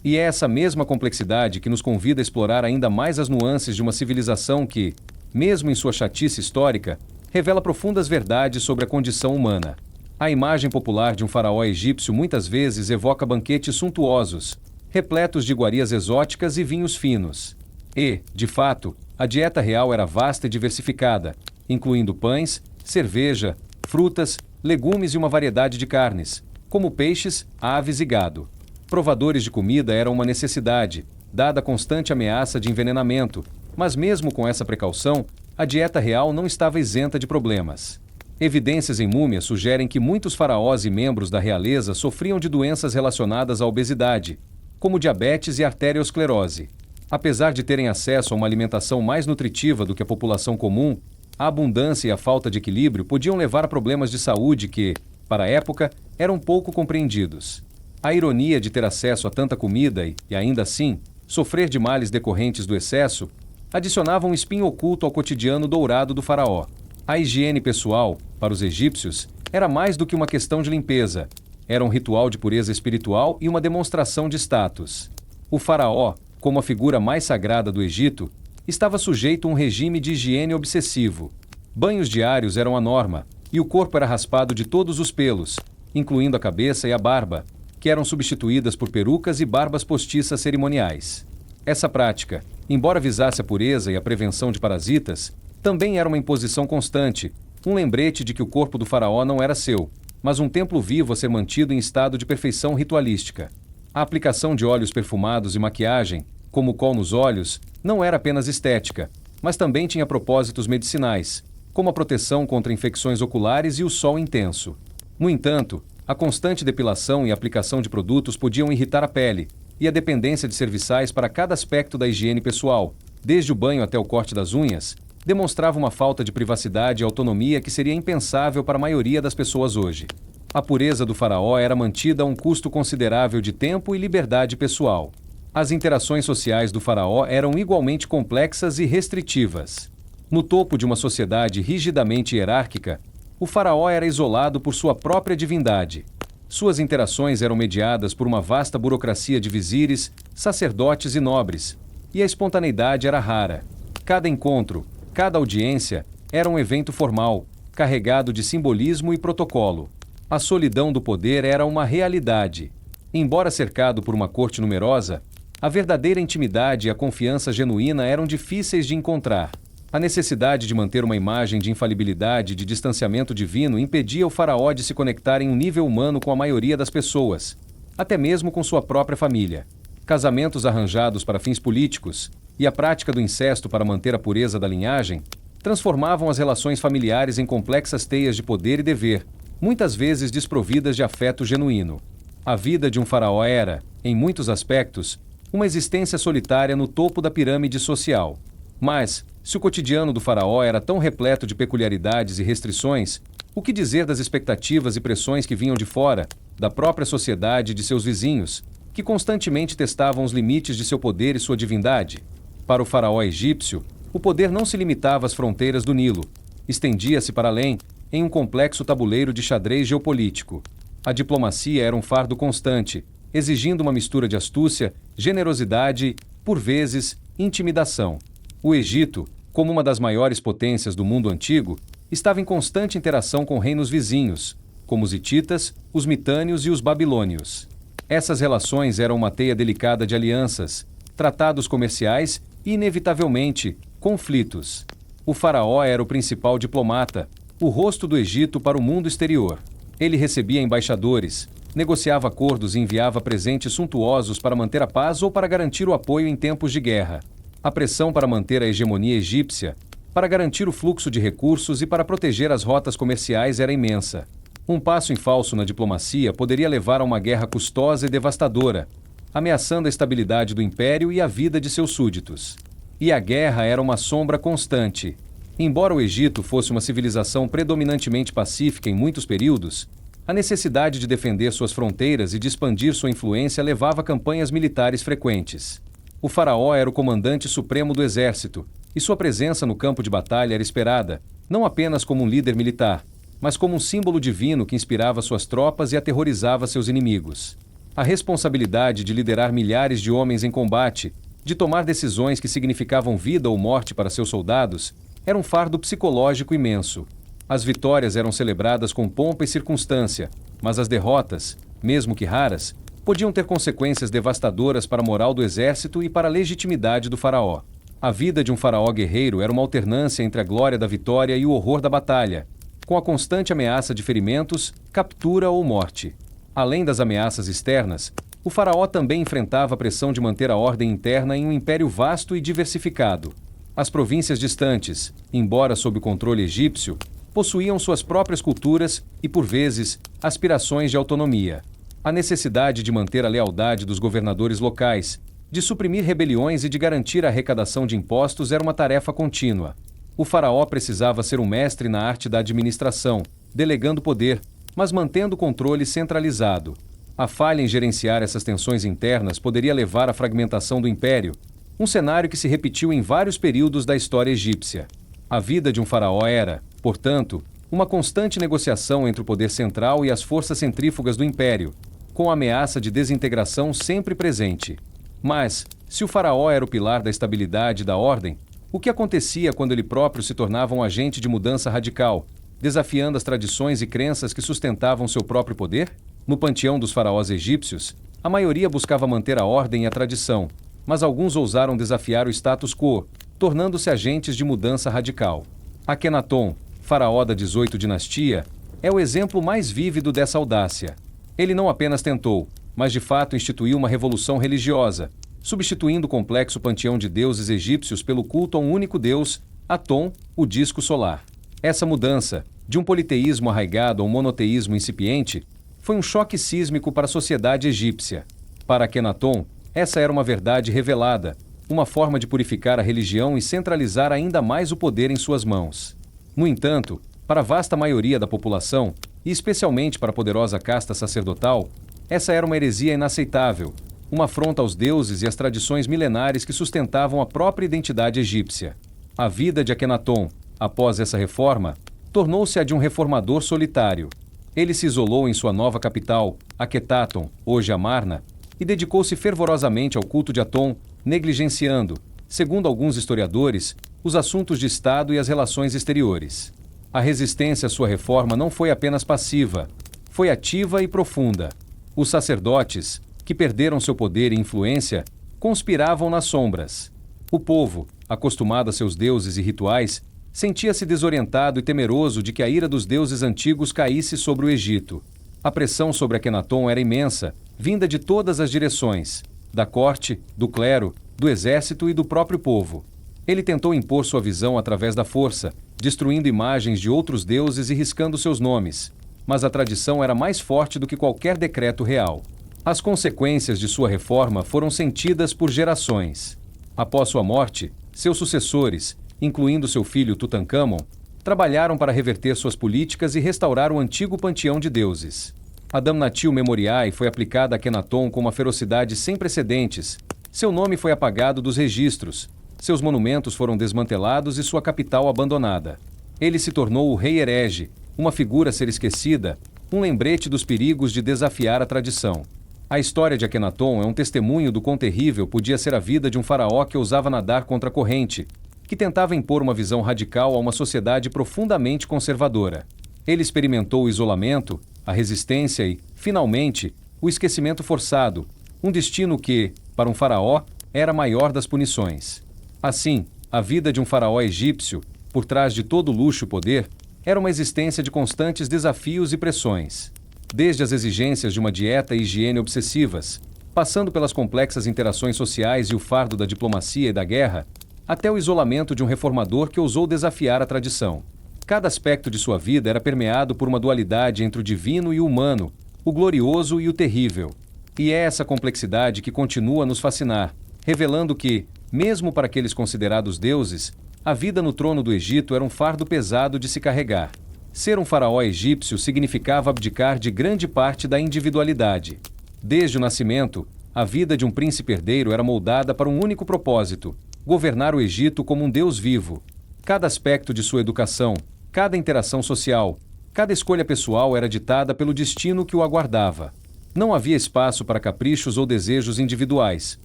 [SPEAKER 1] E é essa mesma complexidade que nos convida a explorar ainda mais as nuances de uma civilização que, mesmo em sua chatice histórica, revela profundas verdades sobre a condição humana. A imagem popular de um faraó egípcio muitas vezes evoca banquetes suntuosos, repletos de iguarias exóticas e vinhos finos. E, de fato, a dieta real era vasta e diversificada, incluindo pães, cerveja, frutas, legumes e uma variedade de carnes, como peixes, aves e gado. Provadores de comida eram uma necessidade, dada a constante ameaça de envenenamento, mas mesmo com essa precaução, a dieta real não estava isenta de problemas. Evidências em múmias sugerem que muitos faraós e membros da realeza sofriam de doenças relacionadas à obesidade, como diabetes e arteriosclerose. Apesar de terem acesso a uma alimentação mais nutritiva do que a população comum, a abundância e a falta de equilíbrio podiam levar a problemas de saúde que, para a época, eram pouco compreendidos. A ironia de ter acesso a tanta comida e ainda assim, sofrer de males decorrentes do excesso, adicionava um espinho oculto ao cotidiano dourado do faraó. A higiene pessoal, para os egípcios, era mais do que uma questão de limpeza. Era um ritual de pureza espiritual e uma demonstração de status. O faraó, como a figura mais sagrada do Egito, estava sujeito a um regime de higiene obsessivo. Banhos diários eram a norma, e o corpo era raspado de todos os pelos, incluindo a cabeça e a barba, que eram substituídas por perucas e barbas postiças cerimoniais. Essa prática, embora visasse a pureza e a prevenção de parasitas, também era uma imposição constante, um lembrete de que o corpo do faraó não era seu, mas um templo vivo a ser mantido em estado de perfeição ritualística. A aplicação de óleos perfumados e maquiagem, como o col nos olhos, não era apenas estética, mas também tinha propósitos medicinais, como a proteção contra infecções oculares e o sol intenso. No entanto, a constante depilação e aplicação de produtos podiam irritar a pele, e a dependência de serviçais para cada aspecto da higiene pessoal, desde o banho até o corte das unhas, demonstrava uma falta de privacidade e autonomia que seria impensável para a maioria das pessoas hoje. A pureza do faraó era mantida a um custo considerável de tempo e liberdade pessoal. As interações sociais do faraó eram igualmente complexas e restritivas. No topo de uma sociedade rigidamente hierárquica, o faraó era isolado por sua própria divindade. Suas interações eram mediadas por uma vasta burocracia de vizires, sacerdotes e nobres, e a espontaneidade era rara. Cada encontro, cada audiência, era um evento formal, carregado de simbolismo e protocolo. A solidão do poder era uma realidade. Embora cercado por uma corte numerosa, a verdadeira intimidade e a confiança genuína eram difíceis de encontrar. A necessidade de manter uma imagem de infalibilidade e de distanciamento divino impedia o faraó de se conectar em um nível humano com a maioria das pessoas, até mesmo com sua própria família. Casamentos arranjados para fins políticos e a prática do incesto para manter a pureza da linhagem transformavam as relações familiares em complexas teias de poder e dever, muitas vezes desprovidas de afeto genuíno. A vida de um faraó era, em muitos aspectos, uma existência solitária no topo da pirâmide social. Mas, se o cotidiano do faraó era tão repleto de peculiaridades e restrições, o que dizer das expectativas e pressões que vinham de fora, da própria sociedade e de seus vizinhos, que constantemente testavam os limites de seu poder e sua divindade? Para o faraó egípcio, o poder não se limitava às fronteiras do Nilo, estendia-se para além, em um complexo tabuleiro de xadrez geopolítico. A diplomacia era um fardo constante, exigindo uma mistura de astúcia, generosidade e, por vezes, intimidação. O Egito, como uma das maiores potências do mundo antigo, estava em constante interação com reinos vizinhos, como os hititas, os mitânios e os babilônios. Essas relações eram uma teia delicada de alianças, tratados comerciais e, inevitavelmente, conflitos. O faraó era o principal diplomata, o rosto do Egito para o mundo exterior. Ele recebia embaixadores, negociava acordos e enviava presentes suntuosos para manter a paz ou para garantir o apoio em tempos de guerra. A pressão para manter a hegemonia egípcia, para garantir o fluxo de recursos e para proteger as rotas comerciais era imensa. Um passo em falso na diplomacia poderia levar a uma guerra custosa e devastadora, ameaçando a estabilidade do império e a vida de seus súditos. E a guerra era uma sombra constante. Embora o Egito fosse uma civilização predominantemente pacífica em muitos períodos, a necessidade de defender suas fronteiras e de expandir sua influência levava a campanhas militares frequentes. O faraó era o comandante supremo do exército, e sua presença no campo de batalha era esperada, não apenas como um líder militar, mas como um símbolo divino que inspirava suas tropas e aterrorizava seus inimigos. A responsabilidade de liderar milhares de homens em combate, de tomar decisões que significavam vida ou morte para seus soldados, era um fardo psicológico imenso. As vitórias eram celebradas com pompa e circunstância, mas as derrotas, mesmo que raras, podiam ter consequências devastadoras para a moral do exército e para a legitimidade do faraó. A vida de um faraó guerreiro era uma alternância entre a glória da vitória e o horror da batalha, com a constante ameaça de ferimentos, captura ou morte. Além das ameaças externas, o faraó também enfrentava a pressão de manter a ordem interna em um império vasto e diversificado. As províncias distantes, embora sob o controle egípcio, possuíam suas próprias culturas e, por vezes, aspirações de autonomia. A necessidade de manter a lealdade dos governadores locais, de suprimir rebeliões e de garantir a arrecadação de impostos era uma tarefa contínua. O faraó precisava ser um mestre na arte da administração, delegando poder, mas mantendo o controle centralizado. A falha em gerenciar essas tensões internas poderia levar à fragmentação do império, um cenário que se repetiu em vários períodos da história egípcia. A vida de um faraó era, portanto, uma constante negociação entre o poder central e as forças centrífugas do império, com a ameaça de desintegração sempre presente. Mas, se o faraó era o pilar da estabilidade e da ordem, o que acontecia quando ele próprio se tornava um agente de mudança radical, desafiando as tradições e crenças que sustentavam seu próprio poder? No panteão dos faraós egípcios, a maioria buscava manter a ordem e a tradição, mas alguns ousaram desafiar o status quo, tornando-se agentes de mudança radical. Akenaton, faraó da 18ª dinastia, é o exemplo mais vívido dessa audácia. Ele não apenas tentou, mas de fato instituiu uma revolução religiosa, substituindo o complexo panteão de deuses egípcios pelo culto a um único deus, Aton, o disco solar. Essa mudança, de um politeísmo arraigado a um monoteísmo incipiente, foi um choque sísmico para a sociedade egípcia. Para Akenaton, essa era uma verdade revelada, uma forma de purificar a religião e centralizar ainda mais o poder em suas mãos. No entanto, para a vasta maioria da população, e especialmente para a poderosa casta sacerdotal, essa era uma heresia inaceitável, uma afronta aos deuses e às tradições milenares que sustentavam a própria identidade egípcia. A vida de Akenaton, após essa reforma, tornou-se a de um reformador solitário. Ele se isolou em sua nova capital, Akhetaton, hoje Amarna, e dedicou-se fervorosamente ao culto de Aton, negligenciando, segundo alguns historiadores, os assuntos de Estado e as relações exteriores. A resistência à sua reforma não foi apenas passiva, foi ativa e profunda. Os sacerdotes, que perderam seu poder e influência, conspiravam nas sombras. O povo, acostumado a seus deuses e rituais, sentia-se desorientado e temeroso de que a ira dos deuses antigos caísse sobre o Egito. A pressão sobre Akenaton era imensa, vinda de todas as direções, da corte, do clero, do exército e do próprio povo. Ele tentou impor sua visão através da força, destruindo imagens de outros deuses e riscando seus nomes, mas a tradição era mais forte do que qualquer decreto real. As consequências de sua reforma foram sentidas por gerações. Após sua morte, seus sucessores, incluindo seu filho Tutankhamon, trabalharam para reverter suas políticas e restaurar o antigo panteão de deuses. A Damnatio Memoriae foi aplicada a Akenaton com uma ferocidade sem precedentes. Seu nome foi apagado dos registros, seus monumentos foram desmantelados e sua capital abandonada. Ele se tornou o rei herege, uma figura a ser esquecida, um lembrete dos perigos de desafiar a tradição. A história de Akenaton é um testemunho do quão terrível podia ser a vida de um faraó que ousava nadar contra a corrente, que tentava impor uma visão radical a uma sociedade profundamente conservadora. Ele experimentou o isolamento, a resistência e, finalmente, o esquecimento forçado, um destino que, para um faraó, era a maior das punições. Assim, a vida de um faraó egípcio, por trás de todo luxo e poder, era uma existência de constantes desafios e pressões. Desde as exigências de uma dieta e higiene obsessivas, passando pelas complexas interações sociais e o fardo da diplomacia e da guerra, até o isolamento de um reformador que ousou desafiar a tradição. Cada aspecto de sua vida era permeado por uma dualidade entre o divino e o humano, o glorioso e o terrível. E é essa complexidade que continua a nos fascinar, revelando que, mesmo para aqueles considerados deuses, a vida no trono do Egito era um fardo pesado de se carregar. Ser um faraó egípcio significava abdicar de grande parte da individualidade. Desde o nascimento, a vida de um príncipe herdeiro era moldada para um único propósito: governar o Egito como um deus vivo. Cada aspecto de sua educação, cada interação social, cada escolha pessoal era ditada pelo destino que o aguardava. Não havia espaço para caprichos ou desejos individuais.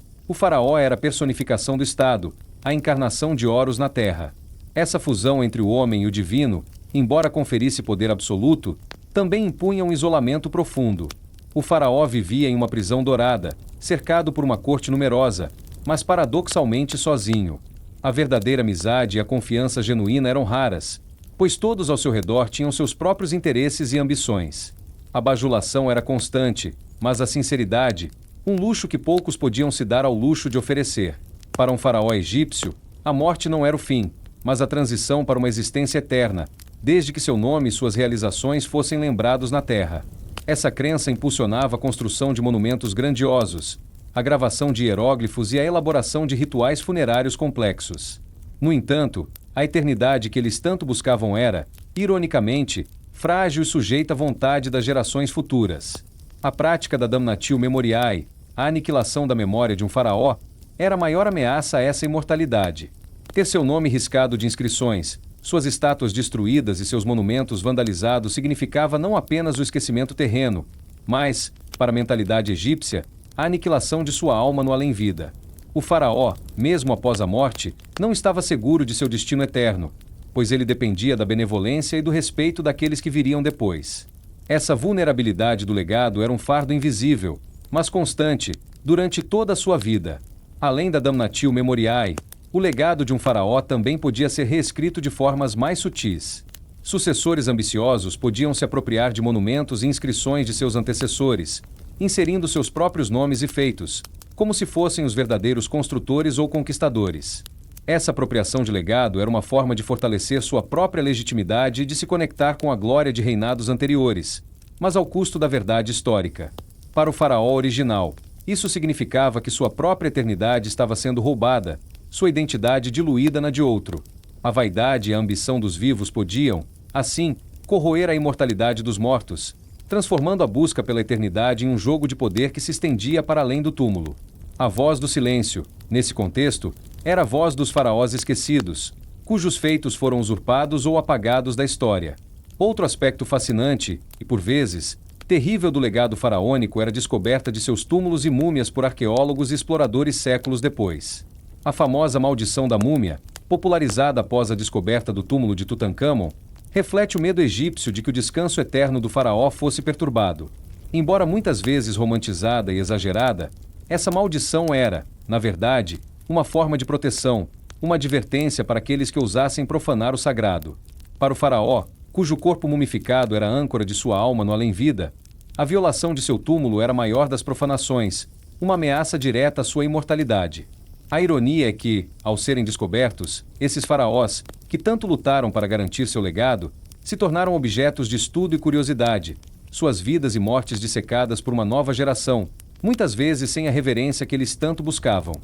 [SPEAKER 1] O faraó era a personificação do Estado, a encarnação de Horus na Terra. Essa fusão entre o homem e o divino, embora conferisse poder absoluto, também impunha um isolamento profundo. O faraó vivia em uma prisão dourada, cercado por uma corte numerosa, mas paradoxalmente sozinho. A verdadeira amizade e a confiança genuína eram raras, pois todos ao seu redor tinham seus próprios interesses e ambições. A bajulação era constante, mas a sinceridade, um luxo que poucos podiam se dar ao luxo de oferecer. Para um faraó egípcio, a morte não era o fim, mas a transição para uma existência eterna, desde que seu nome e suas realizações fossem lembrados na terra. Essa crença impulsionava a construção de monumentos grandiosos, a gravação de hieróglifos e a elaboração de rituais funerários complexos. No entanto, a eternidade que eles tanto buscavam era, ironicamente, frágil e sujeita à vontade das gerações futuras. A prática da Damnatio Memoriae, a aniquilação da memória de um faraó, era a maior ameaça a essa imortalidade. Ter seu nome riscado de inscrições, suas estátuas destruídas e seus monumentos vandalizados significava não apenas o esquecimento terreno, mas, para a mentalidade egípcia, a aniquilação de sua alma no além-vida. O faraó, mesmo após a morte, não estava seguro de seu destino eterno, pois ele dependia da benevolência e do respeito daqueles que viriam depois. Essa vulnerabilidade do legado era um fardo invisível, mas constante, durante toda a sua vida. Além da Damnatio Memoriae, o legado de um faraó também podia ser reescrito de formas mais sutis. Sucessores ambiciosos podiam se apropriar de monumentos e inscrições de seus antecessores, inserindo seus próprios nomes e feitos, como se fossem os verdadeiros construtores ou conquistadores. Essa apropriação de legado era uma forma de fortalecer sua própria legitimidade e de se conectar com a glória de reinados anteriores, mas ao custo da verdade histórica. Para o faraó original, isso significava que sua própria eternidade estava sendo roubada, sua identidade diluída na de outro. A vaidade e a ambição dos vivos podiam, assim, corroer a imortalidade dos mortos, transformando a busca pela eternidade em um jogo de poder que se estendia para além do túmulo. A voz do silêncio, nesse contexto, era a voz dos faraós esquecidos, cujos feitos foram usurpados ou apagados da história. Outro aspecto fascinante, e por vezes, terrível do legado faraônico era a descoberta de seus túmulos e múmias por arqueólogos e exploradores séculos depois. A famosa maldição da múmia, popularizada após a descoberta do túmulo de Tutancâmon, reflete o medo egípcio de que o descanso eterno do faraó fosse perturbado. Embora muitas vezes romantizada e exagerada, essa maldição era, na verdade, uma forma de proteção, uma advertência para aqueles que ousassem profanar o sagrado. Para o faraó, cujo corpo mumificado era a âncora de sua alma no além-vida, a violação de seu túmulo era a maior das profanações, uma ameaça direta à sua imortalidade. A ironia é que, ao serem descobertos, esses faraós, que tanto lutaram para garantir seu legado, se tornaram objetos de estudo e curiosidade, suas vidas e mortes dissecadas por uma nova geração, muitas vezes sem a reverência que eles tanto buscavam.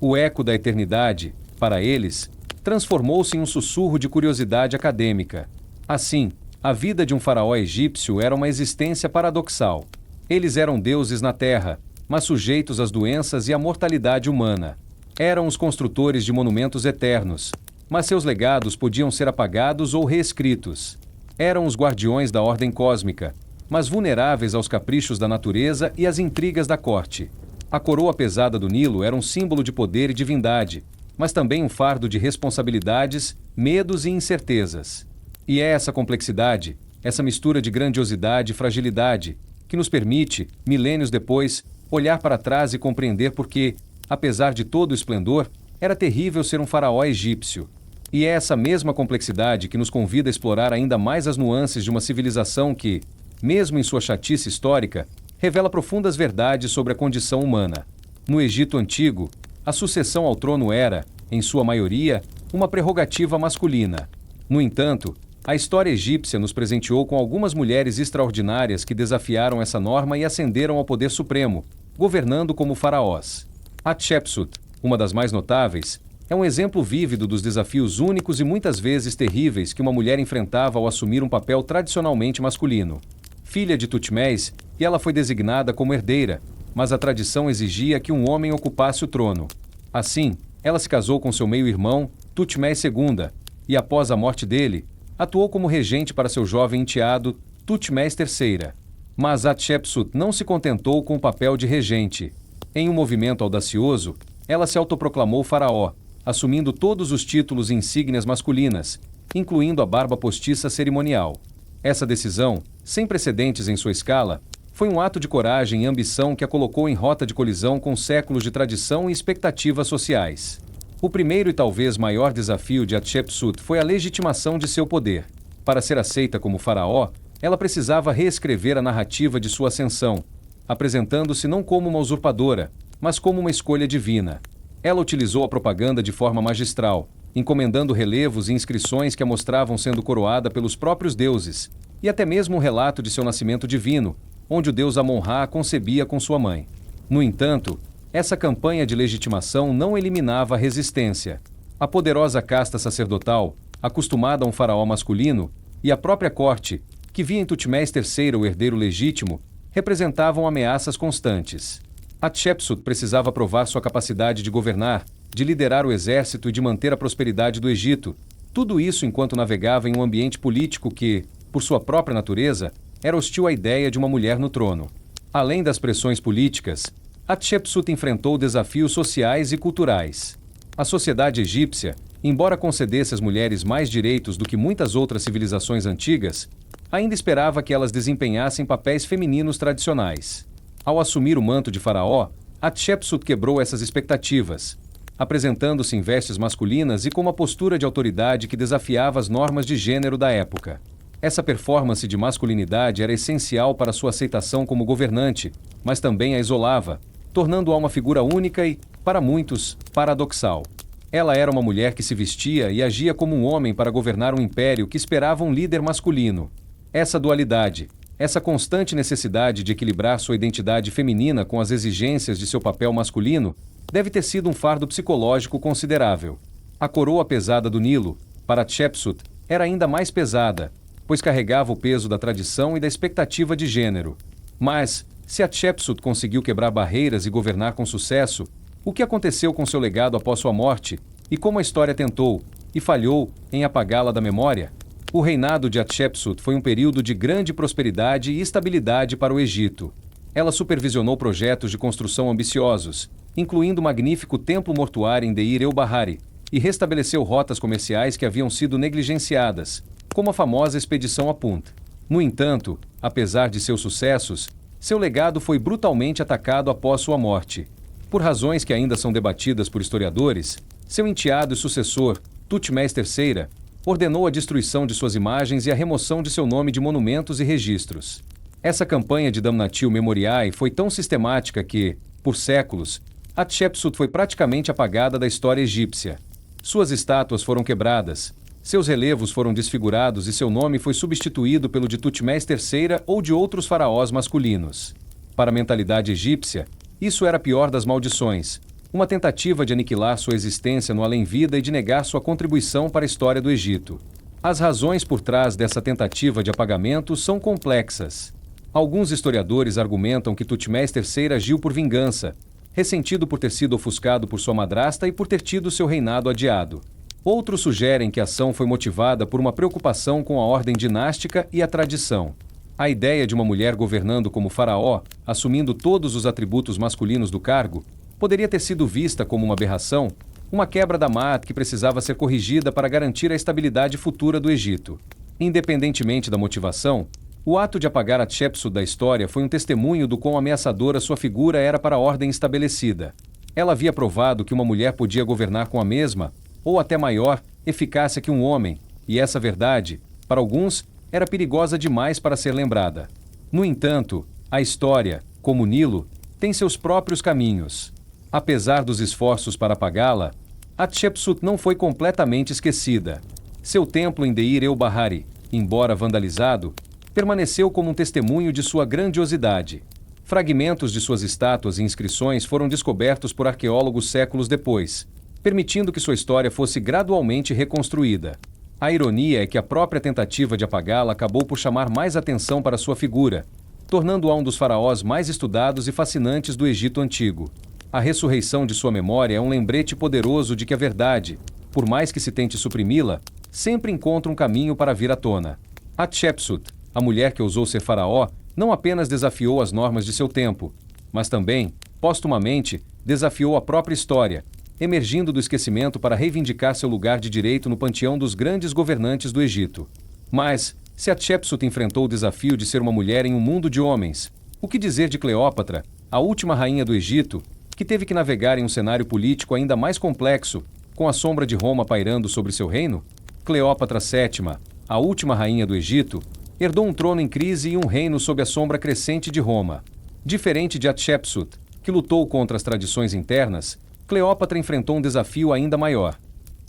[SPEAKER 1] O eco da eternidade, para eles, transformou-se em um sussurro de curiosidade acadêmica. Assim, a vida de um faraó egípcio era uma existência paradoxal. Eles eram deuses na terra, mas sujeitos às doenças e à mortalidade humana. Eram os construtores de monumentos eternos, mas seus legados podiam ser apagados ou reescritos. Eram os guardiões da ordem cósmica, mas vulneráveis aos caprichos da natureza e às intrigas da corte. A coroa pesada do Nilo era um símbolo de poder e divindade, mas também um fardo de responsabilidades, medos e incertezas. E é essa complexidade, essa mistura de grandiosidade e fragilidade, que nos permite, milênios depois, olhar para trás e compreender por que, apesar de todo o esplendor, era terrível ser um faraó egípcio. E é essa mesma complexidade que nos convida a explorar ainda mais as nuances de uma civilização que, mesmo em sua chatice histórica, revela profundas verdades sobre a condição humana. No Egito Antigo, a sucessão ao trono era, em sua maioria, uma prerrogativa masculina. No entanto, a história egípcia nos presenteou com algumas mulheres extraordinárias que desafiaram essa norma e ascenderam ao poder supremo, governando como faraós. Hatshepsut, uma das mais notáveis, é um exemplo vívido dos desafios únicos e muitas vezes terríveis que uma mulher enfrentava ao assumir um papel tradicionalmente masculino. Filha de Tutmés, e ela foi designada como herdeira, mas a tradição exigia que um homem ocupasse o trono. Assim, ela se casou com seu meio-irmão, Tutmés II, e após a morte dele, atuou como regente para seu jovem enteado, Tutmés III. Mas Hatshepsut não se contentou com o papel de regente. Em um movimento audacioso, ela se autoproclamou faraó, assumindo todos os títulos e insígnias masculinas, incluindo a barba postiça cerimonial. Essa decisão, sem precedentes em sua escala, foi um ato de coragem e ambição que a colocou em rota de colisão com séculos de tradição e expectativas sociais. O primeiro e talvez maior desafio de Hatshepsut foi a legitimação de seu poder. Para ser aceita como faraó, ela precisava reescrever a narrativa de sua ascensão, apresentando-se não como uma usurpadora, mas como uma escolha divina. Ela utilizou a propaganda de forma magistral, encomendando relevos e inscrições que a mostravam sendo coroada pelos próprios deuses, e até mesmo um relato de seu nascimento divino, onde o deus Amon-Ra a concebia com sua mãe. No entanto, essa campanha de legitimação não eliminava a resistência. A poderosa casta sacerdotal, acostumada a um faraó masculino, e a própria corte, que via em Tutmés III o herdeiro legítimo, representavam ameaças constantes. Hatshepsut precisava provar sua capacidade de governar, de liderar o exército e de manter a prosperidade do Egito, tudo isso enquanto navegava em um ambiente político que, por sua própria natureza, era hostil à ideia de uma mulher no trono. Além das pressões políticas, Hatshepsut enfrentou desafios sociais e culturais. A sociedade egípcia, embora concedesse às mulheres mais direitos do que muitas outras civilizações antigas, ainda esperava que elas desempenhassem papéis femininos tradicionais. Ao assumir o manto de faraó, Hatshepsut quebrou essas expectativas, apresentando-se em vestes masculinas e com uma postura de autoridade que desafiava as normas de gênero da época. Essa performance de masculinidade era essencial para sua aceitação como governante, mas também a isolava, tornando-a uma figura única e, para muitos, paradoxal. Ela era uma mulher que se vestia e agia como um homem para governar um império que esperava um líder masculino. Essa dualidade, essa constante necessidade de equilibrar sua identidade feminina com as exigências de seu papel masculino, deve ter sido um fardo psicológico considerável. A coroa pesada do Nilo, para Hatshepsut, era ainda mais pesada, pois carregava o peso da tradição e da expectativa de gênero. Mas, se Hatshepsut conseguiu quebrar barreiras e governar com sucesso, o que aconteceu com seu legado após sua morte, e como a história tentou, e falhou em apagá-la da memória? O reinado de Hatshepsut foi um período de grande prosperidade e estabilidade para o Egito. Ela supervisionou projetos de construção ambiciosos, incluindo o magnífico templo mortuário em Deir el-Bahari, e restabeleceu rotas comerciais que haviam sido negligenciadas, como a famosa expedição a Punt. No entanto, apesar de seus sucessos, seu legado foi brutalmente atacado após sua morte. Por razões que ainda são debatidas por historiadores, seu enteado e sucessor, Thutmose III, ordenou a destruição de suas imagens e a remoção de seu nome de monumentos e registros. Essa campanha de damnatio memoriae foi tão sistemática que, por séculos, Hatshepsut foi praticamente apagada da história egípcia. Suas estátuas foram quebradas, seus relevos foram desfigurados e seu nome foi substituído pelo de Thutmose III ou de outros faraós masculinos. Para a mentalidade egípcia, isso era a pior das maldições, uma tentativa de aniquilar sua existência no além-vida e de negar sua contribuição para a história do Egito. As razões por trás dessa tentativa de apagamento são complexas. Alguns historiadores argumentam que Thutmose III agiu por vingança, ressentido por ter sido ofuscado por sua madrasta e por ter tido seu reinado adiado. Outros sugerem que a ação foi motivada por uma preocupação com a ordem dinástica e a tradição. A ideia de uma mulher governando como faraó, assumindo todos os atributos masculinos do cargo, poderia ter sido vista como uma aberração, uma quebra da Ma'at que precisava ser corrigida para garantir a estabilidade futura do Egito. Independentemente da motivação, o ato de apagar Hatshepsut da história foi um testemunho do quão ameaçadora sua figura era para a ordem estabelecida. Ela havia provado que uma mulher podia governar com a mesma, ou até maior, eficácia que um homem, e essa verdade, para alguns, era perigosa demais para ser lembrada. No entanto, a história, como o Nilo, tem seus próprios caminhos. Apesar dos esforços para apagá-la, Hatshepsut não foi completamente esquecida. Seu templo em Deir el-Bahari, embora vandalizado, permaneceu como um testemunho de sua grandiosidade. Fragmentos de suas estátuas e inscrições foram descobertos por arqueólogos séculos depois, permitindo que sua história fosse gradualmente reconstruída. A ironia é que a própria tentativa de apagá-la acabou por chamar mais atenção para sua figura, tornando-a um dos faraós mais estudados e fascinantes do Egito Antigo. A ressurreição de sua memória é um lembrete poderoso de que a verdade, por mais que se tente suprimi-la, sempre encontra um caminho para vir à tona. Hatshepsut, a mulher que ousou ser faraó, não apenas desafiou as normas de seu tempo, mas também, postumamente, desafiou a própria história, emergindo do esquecimento para reivindicar seu lugar de direito no panteão dos grandes governantes do Egito. Mas, se Hatshepsut enfrentou o desafio de ser uma mulher em um mundo de homens, o que dizer de Cleópatra, a última rainha do Egito, que teve que navegar em um cenário político ainda mais complexo, com a sombra de Roma pairando sobre seu reino? Cleópatra VII, a última rainha do Egito, herdou um trono em crise e um reino sob a sombra crescente de Roma. Diferente de Hatshepsut, que lutou contra as tradições internas, Cleópatra enfrentou um desafio ainda maior: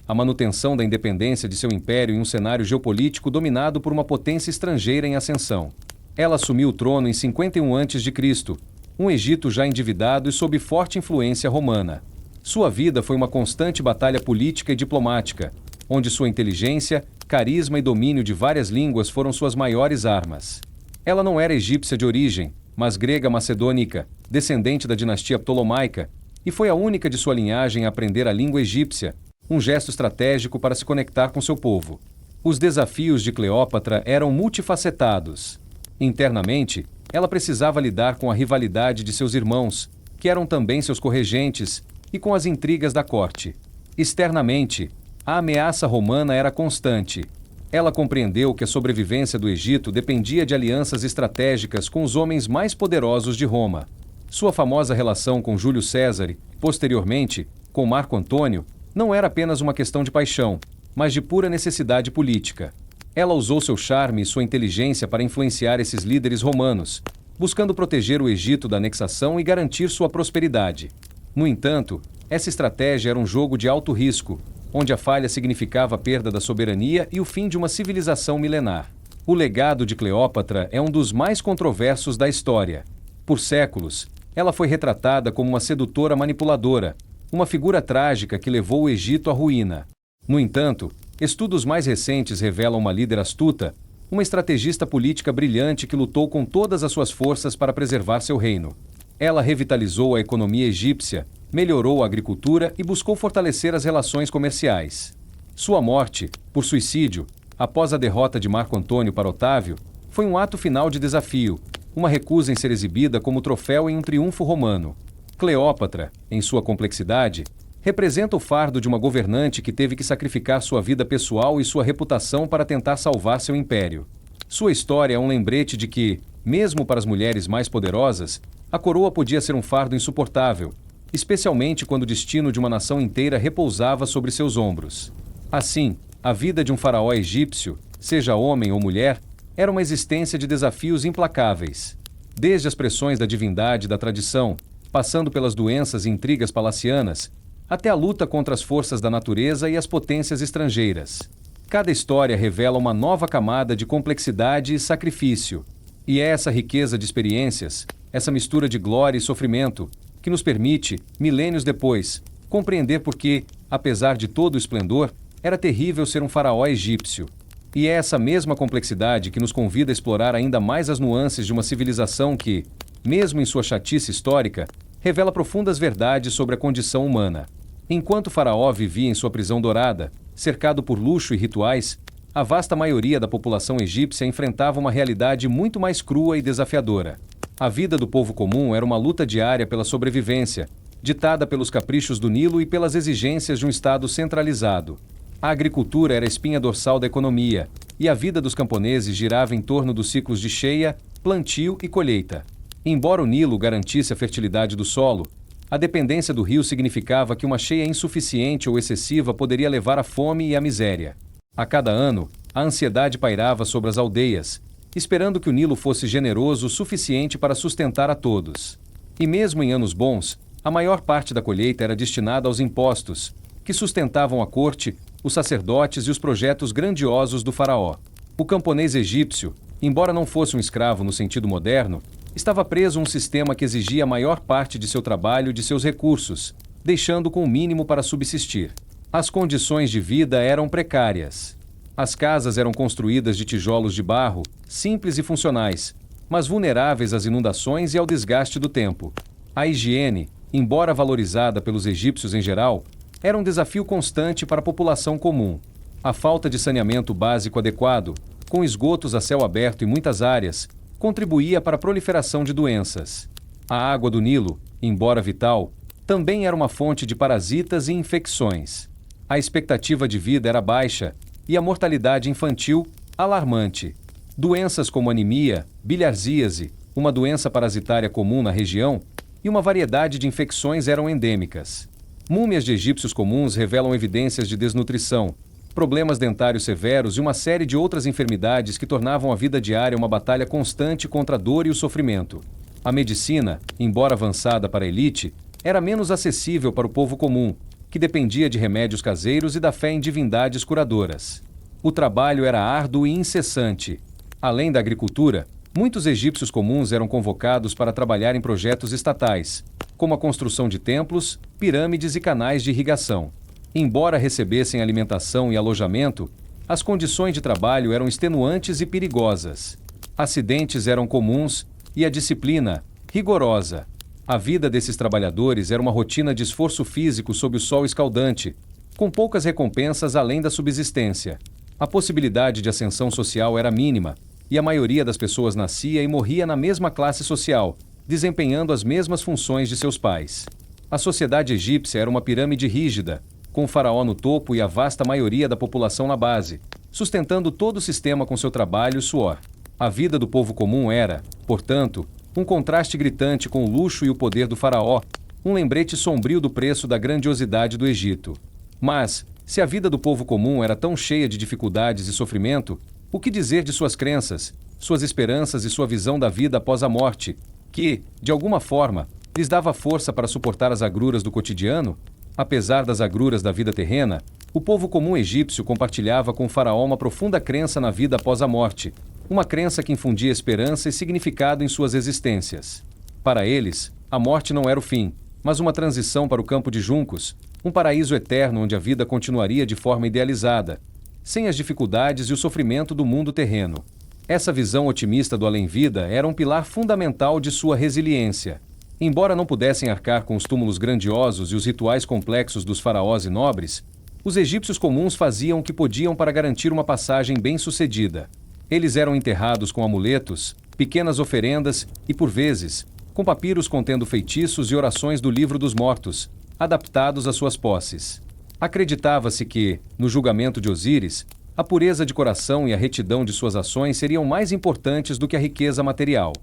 [SPEAKER 1] a manutenção da independência de seu império em um cenário geopolítico dominado por uma potência estrangeira em ascensão. Ela assumiu o trono em 51 a.C., um Egito já endividado e sob forte influência romana. Sua vida foi uma constante batalha política e diplomática, onde sua inteligência, carisma e domínio de várias línguas foram suas maiores armas. Ela não era egípcia de origem, mas grega macedônica, descendente da dinastia ptolomaica, e foi a única de sua linhagem a aprender a língua egípcia, um gesto estratégico para se conectar com seu povo. Os desafios de Cleópatra eram multifacetados. Internamente, ela precisava lidar com a rivalidade de seus irmãos, que eram também seus corregentes, e com as intrigas da corte. Externamente, a ameaça romana era constante. Ela compreendeu que a sobrevivência do Egito dependia de alianças estratégicas com os homens mais poderosos de Roma. Sua famosa relação com Júlio César e, posteriormente, com Marco Antônio, não era apenas uma questão de paixão, mas de pura necessidade política. Ela usou seu charme e sua inteligência para influenciar esses líderes romanos, buscando proteger o Egito da anexação e garantir sua prosperidade. No entanto, essa estratégia era um jogo de alto risco, onde a falha significava a perda da soberania e o fim de uma civilização milenar. O legado de Cleópatra é um dos mais controversos da história. Por séculos, ela foi retratada como uma sedutora manipuladora, uma figura trágica que levou o Egito à ruína. No entanto, estudos mais recentes revelam uma líder astuta, uma estrategista política brilhante que lutou com todas as suas forças para preservar seu reino. Ela revitalizou a economia egípcia, melhorou a agricultura e buscou fortalecer as relações comerciais. Sua morte, por suicídio, após a derrota de Marco Antônio para Otávio, foi um ato final de desafio, uma recusa em ser exibida como troféu em um triunfo romano. Cleópatra, em sua complexidade, representa o fardo de uma governante que teve que sacrificar sua vida pessoal e sua reputação para tentar salvar seu império. Sua história é um lembrete de que, mesmo para as mulheres mais poderosas, a coroa podia ser um fardo insuportável, especialmente quando o destino de uma nação inteira repousava sobre seus ombros. Assim, a vida de um faraó egípcio, seja homem ou mulher, era uma existência de desafios implacáveis. Desde as pressões da divindade e da tradição, passando pelas doenças e intrigas palacianas, até a luta contra as forças da natureza e as potências estrangeiras. Cada história revela uma nova camada de complexidade e sacrifício. E é essa riqueza de experiências, essa mistura de glória e sofrimento, que nos permite, milênios depois, compreender por que, apesar de todo o esplendor, era terrível ser um faraó egípcio. E é essa mesma complexidade que nos convida a explorar ainda mais as nuances de uma civilização que, mesmo em sua chatice histórica, revela profundas verdades sobre a condição humana. Enquanto o faraó vivia em sua prisão dourada, cercado por luxo e rituais, a vasta maioria da população egípcia enfrentava uma realidade muito mais crua e desafiadora. A vida do povo comum era uma luta diária pela sobrevivência, ditada pelos caprichos do Nilo e pelas exigências de um Estado centralizado. A agricultura era a espinha dorsal da economia, e a vida dos camponeses girava em torno dos ciclos de cheia, plantio e colheita. Embora o Nilo garantisse a fertilidade do solo, a dependência do rio significava que uma cheia insuficiente ou excessiva poderia levar à fome e à miséria. A cada ano, a ansiedade pairava sobre as aldeias, esperando que o Nilo fosse generoso o suficiente para sustentar a todos. E mesmo em anos bons, a maior parte da colheita era destinada aos impostos, que sustentavam a corte, os sacerdotes e os projetos grandiosos do faraó. O camponês egípcio, embora não fosse um escravo no sentido moderno, estava preso a um sistema que exigia a maior parte de seu trabalho e de seus recursos, deixando com o mínimo para subsistir. As condições de vida eram precárias. As casas eram construídas de tijolos de barro, simples e funcionais, mas vulneráveis às inundações e ao desgaste do tempo. A higiene, embora valorizada pelos egípcios em geral, era um desafio constante para a população comum. A falta de saneamento básico adequado, com esgotos a céu aberto em muitas áreas, contribuía para a proliferação de doenças. A água do Nilo, embora vital, também era uma fonte de parasitas e infecções. A expectativa de vida era baixa e a mortalidade infantil alarmante. Doenças como anemia, bilharzíase, uma doença parasitária comum na região, e uma variedade de infecções eram endêmicas. Múmias de egípcios comuns revelam evidências de desnutrição, problemas dentários severos e uma série de outras enfermidades que tornavam a vida diária uma batalha constante contra a dor e o sofrimento. A medicina, embora avançada para a elite, era menos acessível para o povo comum, que dependia de remédios caseiros e da fé em divindades curadoras. O trabalho era árduo e incessante. Além da agricultura, muitos egípcios comuns eram convocados para trabalhar em projetos estatais, como a construção de templos, pirâmides e canais de irrigação. Embora recebessem alimentação e alojamento, as condições de trabalho eram extenuantes e perigosas. Acidentes eram comuns e a disciplina, rigorosa. A vida desses trabalhadores era uma rotina de esforço físico sob o sol escaldante, com poucas recompensas além da subsistência. A possibilidade de ascensão social era mínima, e a maioria das pessoas nascia e morria na mesma classe social, desempenhando as mesmas funções de seus pais. A sociedade egípcia era uma pirâmide rígida, com o faraó no topo e a vasta maioria da população na base, sustentando todo o sistema com seu trabalho e suor. A vida do povo comum era, portanto, um contraste gritante com o luxo e o poder do faraó, um lembrete sombrio do preço da grandiosidade do Egito. Mas, se a vida do povo comum era tão cheia de dificuldades e sofrimento, o que dizer de suas crenças, suas esperanças e sua visão da vida após a morte, que, de alguma forma, lhes dava força para suportar as agruras do cotidiano? Apesar das agruras da vida terrena, o povo comum egípcio compartilhava com o faraó uma profunda crença na vida após a morte, uma crença que infundia esperança e significado em suas existências. Para eles, a morte não era o fim, mas uma transição para o campo de juncos, um paraíso eterno onde a vida continuaria de forma idealizada, sem as dificuldades e o sofrimento do mundo terreno. Essa visão otimista do além-vida era um pilar fundamental de sua resiliência. Embora não pudessem arcar com os túmulos grandiosos e os rituais complexos dos faraós e nobres, Os egípcios comuns faziam o que podiam para garantir uma passagem bem-sucedida. Eles eram enterrados com amuletos, pequenas oferendas e, por vezes, com papiros contendo feitiços e orações do livro dos mortos, adaptados às suas posses. Acreditava-se que, no julgamento de Osíris, a pureza de coração e a retidão de suas ações seriam mais importantes do que a riqueza material.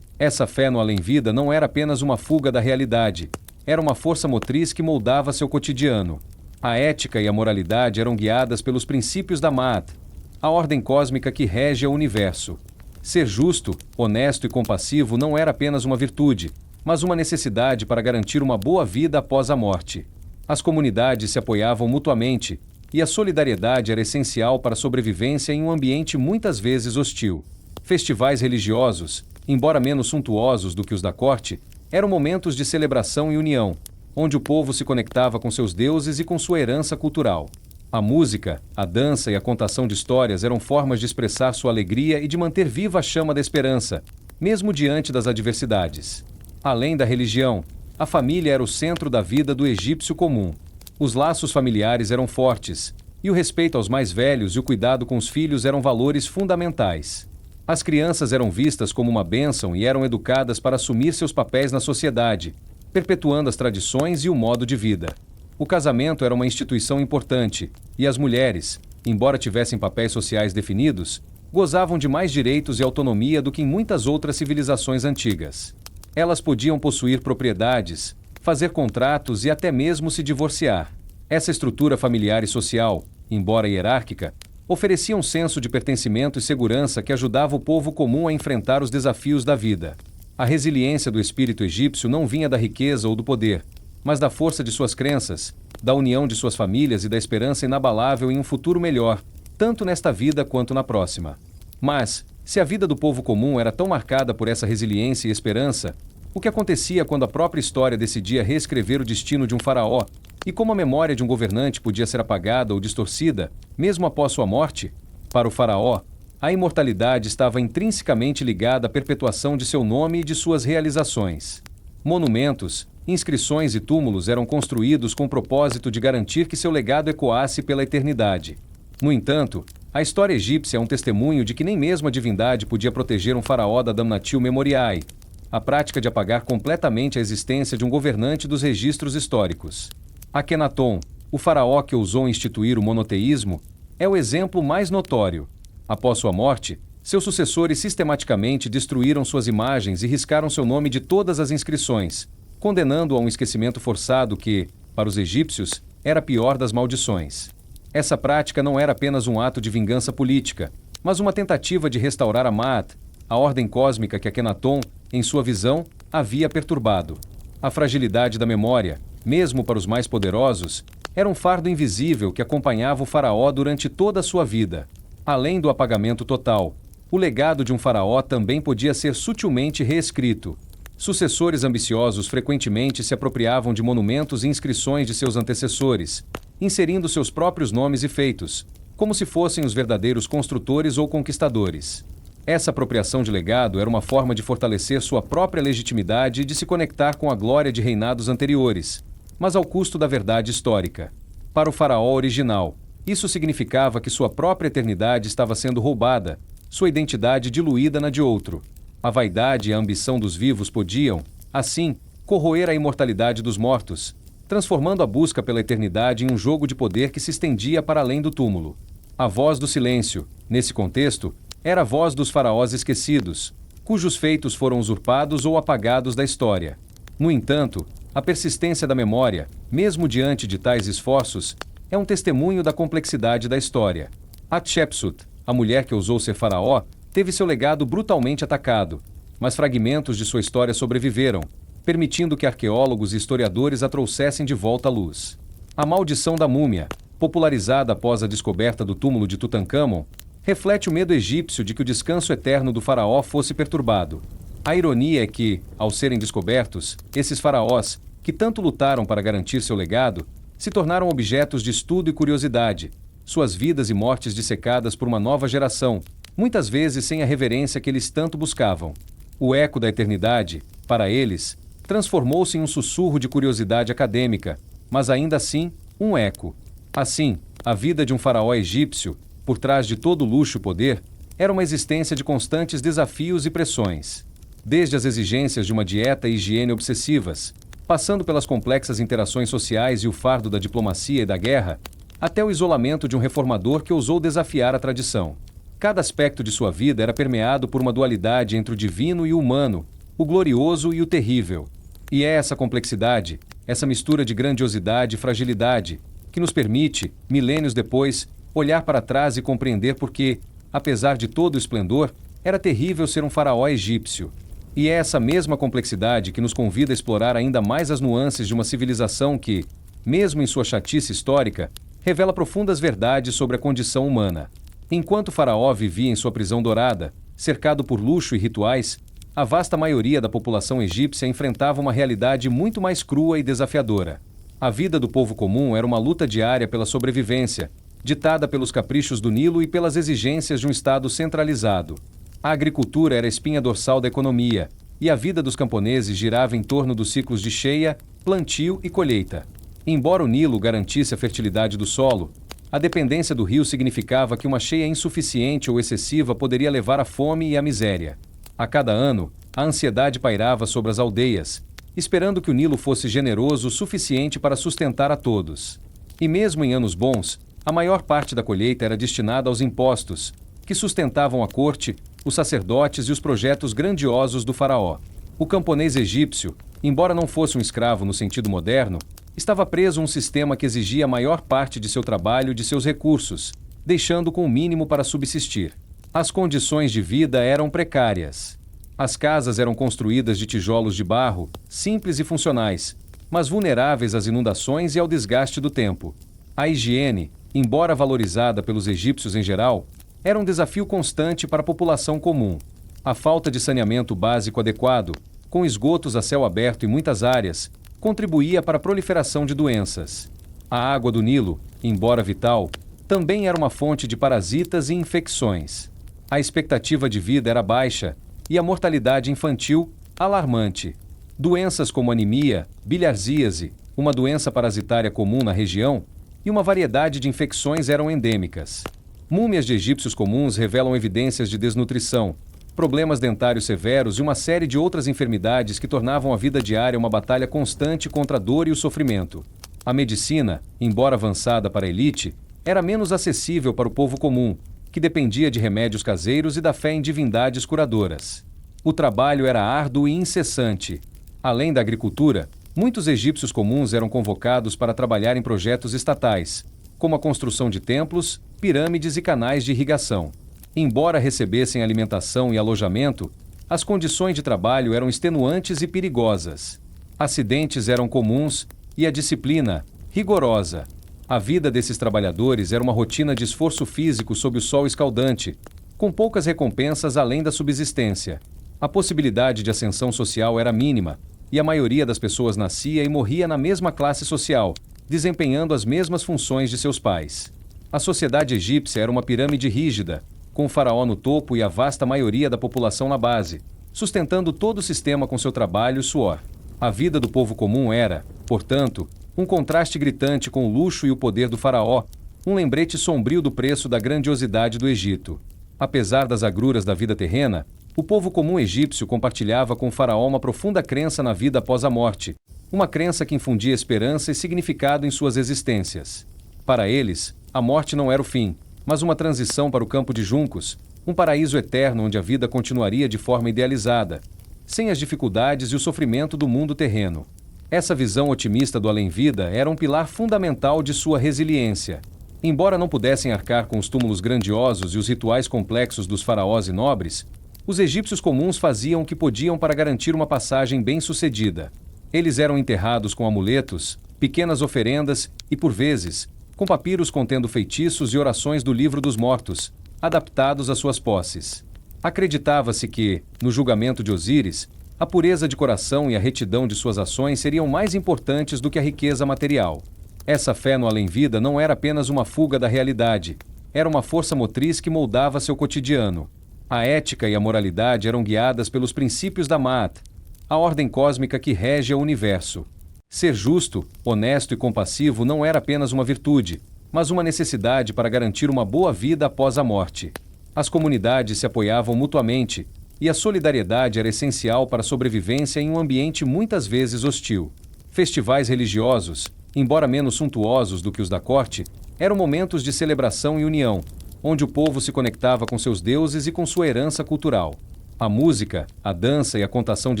[SPEAKER 1] Essa fé no além-vida não era apenas uma fuga da realidade, era uma força motriz que moldava seu cotidiano. A ética e a moralidade eram guiadas pelos princípios da Ma'at, a ordem cósmica que rege o universo. Ser justo, honesto e compassivo não era apenas uma virtude, mas uma necessidade para garantir uma boa vida após a morte. As comunidades se apoiavam mutuamente, e a solidariedade era essencial para a sobrevivência em um ambiente muitas vezes hostil. Festivais religiosos, embora menos suntuosos do que os da corte, eram momentos de celebração e união, onde o povo se conectava com seus deuses e com sua herança cultural. A música, a dança e a contação de histórias eram formas de expressar sua alegria e de manter viva a chama da esperança, mesmo diante das adversidades. Além da religião, a família era o centro da vida do egípcio comum. Os laços familiares eram fortes, e o respeito aos mais velhos e o cuidado com os filhos eram valores fundamentais. As crianças eram vistas como uma bênção e eram educadas para assumir seus papéis na sociedade, perpetuando as tradições e o modo de vida. O casamento era uma instituição importante, e as mulheres, embora tivessem papéis sociais definidos, gozavam de mais direitos e autonomia do que em muitas outras civilizações antigas. Elas podiam possuir propriedades, fazer contratos e até mesmo se divorciar. Essa estrutura familiar e social, embora hierárquica, oferecia um senso de pertencimento e segurança que ajudava o povo comum a enfrentar os desafios da vida. A resiliência do espírito egípcio não vinha da riqueza ou do poder, mas da força de suas crenças, da união de suas famílias e da esperança inabalável em um futuro melhor, tanto nesta vida quanto na próxima. Mas, se a vida do povo comum era tão marcada por essa resiliência e esperança, o que acontecia quando a própria história decidia reescrever o destino de um faraó, e como a memória de um governante podia ser apagada ou distorcida, mesmo após sua morte? Para o faraó, a imortalidade estava intrinsecamente ligada à perpetuação de seu nome e de suas realizações. Monumentos, inscrições e túmulos eram construídos com o propósito de garantir que seu legado ecoasse pela eternidade. No entanto, a história egípcia é um testemunho de que nem mesmo a divindade podia proteger um faraó da Damnatio Memoriae, a prática de apagar completamente a existência de um governante dos registros históricos. Akenaton, o faraó que ousou instituir o monoteísmo, é o exemplo mais notório. Após sua morte, seus sucessores sistematicamente destruíram suas imagens e riscaram seu nome de todas as inscrições, condenando-o a um esquecimento forçado que, para os egípcios, era a pior das maldições. Essa prática não era apenas um ato de vingança política, mas uma tentativa de restaurar a Ma'at, a ordem cósmica que Akenaton, em sua visão, havia perturbado. A fragilidade da memória, mesmo para os mais poderosos, era um fardo invisível que acompanhava o faraó durante toda a sua vida. Além do apagamento total, o legado de um faraó também podia ser sutilmente reescrito. Sucessores ambiciosos frequentemente se apropriavam de monumentos e inscrições de seus antecessores, inserindo seus próprios nomes e feitos, como se fossem os verdadeiros construtores ou conquistadores. Essa apropriação de legado era uma forma de fortalecer sua própria legitimidade e de se conectar com a glória de reinados anteriores, mas ao custo da verdade histórica. Para o faraó original, isso significava que sua própria eternidade estava sendo roubada, sua identidade diluída na de outro. A vaidade e a ambição dos vivos podiam, assim, corroer a imortalidade dos mortos, transformando a busca pela eternidade em um jogo de poder que se estendia para além do túmulo. A voz do silêncio, nesse contexto, era a voz dos faraós esquecidos, cujos feitos foram usurpados ou apagados da história. No entanto, a persistência da memória, mesmo diante de tais esforços, é um testemunho da complexidade da história. Hatshepsut, a mulher que ousou ser faraó, teve seu legado brutalmente atacado, mas fragmentos de sua história sobreviveram, permitindo que arqueólogos e historiadores a trouxessem de volta à luz. A maldição da múmia, popularizada após a descoberta do túmulo de Tutancâmon, reflete o medo egípcio de que o descanso eterno do faraó fosse perturbado. A ironia é que, ao serem descobertos, esses faraós, que tanto lutaram para garantir seu legado, se tornaram objetos de estudo e curiosidade, suas vidas e mortes dissecadas por uma nova geração, muitas vezes sem a reverência que eles tanto buscavam. O eco da eternidade, para eles, transformou-se em um sussurro de curiosidade acadêmica, mas ainda assim, um eco. Assim, a vida de um faraó egípcio, por trás de todo o luxo e poder, era uma existência de constantes desafios e pressões. Desde as exigências de uma dieta e higiene obsessivas, passando pelas complexas interações sociais e o fardo da diplomacia e da guerra, até o isolamento de um reformador que ousou desafiar a tradição. Cada aspecto de sua vida era permeado por uma dualidade entre o divino e o humano, o glorioso e o terrível. E é essa complexidade, essa mistura de grandiosidade e fragilidade, que nos permite, milênios depois, olhar para trás e compreender por que, apesar de todo o esplendor, era terrível ser um faraó egípcio. E é essa mesma complexidade que nos convida a explorar ainda mais as nuances de uma civilização que, mesmo em sua chatice histórica, revela profundas verdades sobre a condição humana. Enquanto o faraó vivia em sua prisão dourada, cercado por luxo e rituais, a vasta maioria da população egípcia enfrentava uma realidade muito mais crua e desafiadora. A vida do povo comum era uma luta diária pela sobrevivência, ditada pelos caprichos do Nilo e pelas exigências de um Estado centralizado. A agricultura era a espinha dorsal da economia, e a vida dos camponeses girava em torno dos ciclos de cheia, plantio e colheita. Embora o Nilo garantisse a fertilidade do solo, a dependência do rio significava que uma cheia insuficiente ou excessiva poderia levar à fome e à miséria. A cada ano, a ansiedade pairava sobre as aldeias, esperando que o Nilo fosse generoso o suficiente para sustentar a todos. E mesmo em anos bons, a maior parte da colheita era destinada aos impostos, que sustentavam a corte, os sacerdotes e os projetos grandiosos do faraó. O camponês egípcio, embora não fosse um escravo no sentido moderno, estava preso a um sistema que exigia a maior parte de seu trabalho e de seus recursos, deixando com o mínimo para subsistir. As condições de vida eram precárias. As casas eram construídas de tijolos de barro, simples e funcionais, mas vulneráveis às inundações e ao desgaste do tempo. A higiene, embora valorizada pelos egípcios em geral, era um desafio constante para a população comum. A falta de saneamento básico adequado, com esgotos a céu aberto em muitas áreas, contribuía para a proliferação de doenças. A água do Nilo, embora vital, também era uma fonte de parasitas e infecções. A expectativa de vida era baixa e a mortalidade infantil alarmante. Doenças como anemia, bilharzíase, uma doença parasitária comum na região, e uma variedade de infecções eram endêmicas. Múmias de egípcios comuns revelam evidências de desnutrição, problemas dentários severos e uma série de outras enfermidades que tornavam a vida diária uma batalha constante contra a dor e o sofrimento. A medicina, embora avançada para a elite, era menos acessível para o povo comum, que dependia de remédios caseiros e da fé em divindades curadoras. O trabalho era árduo e incessante. Além da agricultura, muitos egípcios comuns eram convocados para trabalhar em projetos estatais, como a construção de templos, pirâmides e canais de irrigação. Embora recebessem alimentação e alojamento, as condições de trabalho eram extenuantes e perigosas. Acidentes eram comuns e a disciplina, rigorosa. A vida desses trabalhadores era uma rotina de esforço físico sob o sol escaldante, com poucas recompensas além da subsistência. A possibilidade de ascensão social era mínima, e a maioria das pessoas nascia e morria na mesma classe social, desempenhando as mesmas funções de seus pais. A sociedade egípcia era uma pirâmide rígida, com o faraó no topo e a vasta maioria da população na base, sustentando todo o sistema com seu trabalho e suor. A vida do povo comum era, portanto, um contraste gritante com o luxo e o poder do faraó, um lembrete sombrio do preço da grandiosidade do Egito. Apesar das agruras da vida terrena, o povo comum egípcio compartilhava com o faraó uma profunda crença na vida após a morte, uma crença que infundia esperança e significado em suas existências. Para eles, a morte não era o fim, mas uma transição para o campo de juncos, um paraíso eterno onde a vida continuaria de forma idealizada, sem as dificuldades e o sofrimento do mundo terreno. Essa visão otimista do além-vida era um pilar fundamental de sua resiliência. Embora não pudessem arcar com os túmulos grandiosos e os rituais complexos dos faraós e nobres, os egípcios comuns faziam o que podiam para garantir uma passagem bem-sucedida. Eles eram enterrados com amuletos, pequenas oferendas e, por vezes, com papiros contendo feitiços e orações do livro dos mortos, adaptados às suas posses. Acreditava-se que, no julgamento de Osíris, a pureza de coração e a retidão de suas ações seriam mais importantes do que a riqueza material. Essa fé no além-vida não era apenas uma fuga da realidade, era uma força motriz que moldava seu cotidiano. A ética e a moralidade eram guiadas pelos princípios da Ma'at, a ordem cósmica que rege o universo. Ser justo, honesto e compassivo não era apenas uma virtude, mas uma necessidade para garantir uma boa vida após a morte. As comunidades se apoiavam mutuamente, e a solidariedade era essencial para a sobrevivência em um ambiente muitas vezes hostil. Festivais religiosos, embora menos suntuosos do que os da corte, eram momentos de celebração e união, onde o povo se conectava com seus deuses e com sua herança cultural. A música, a dança e a contação de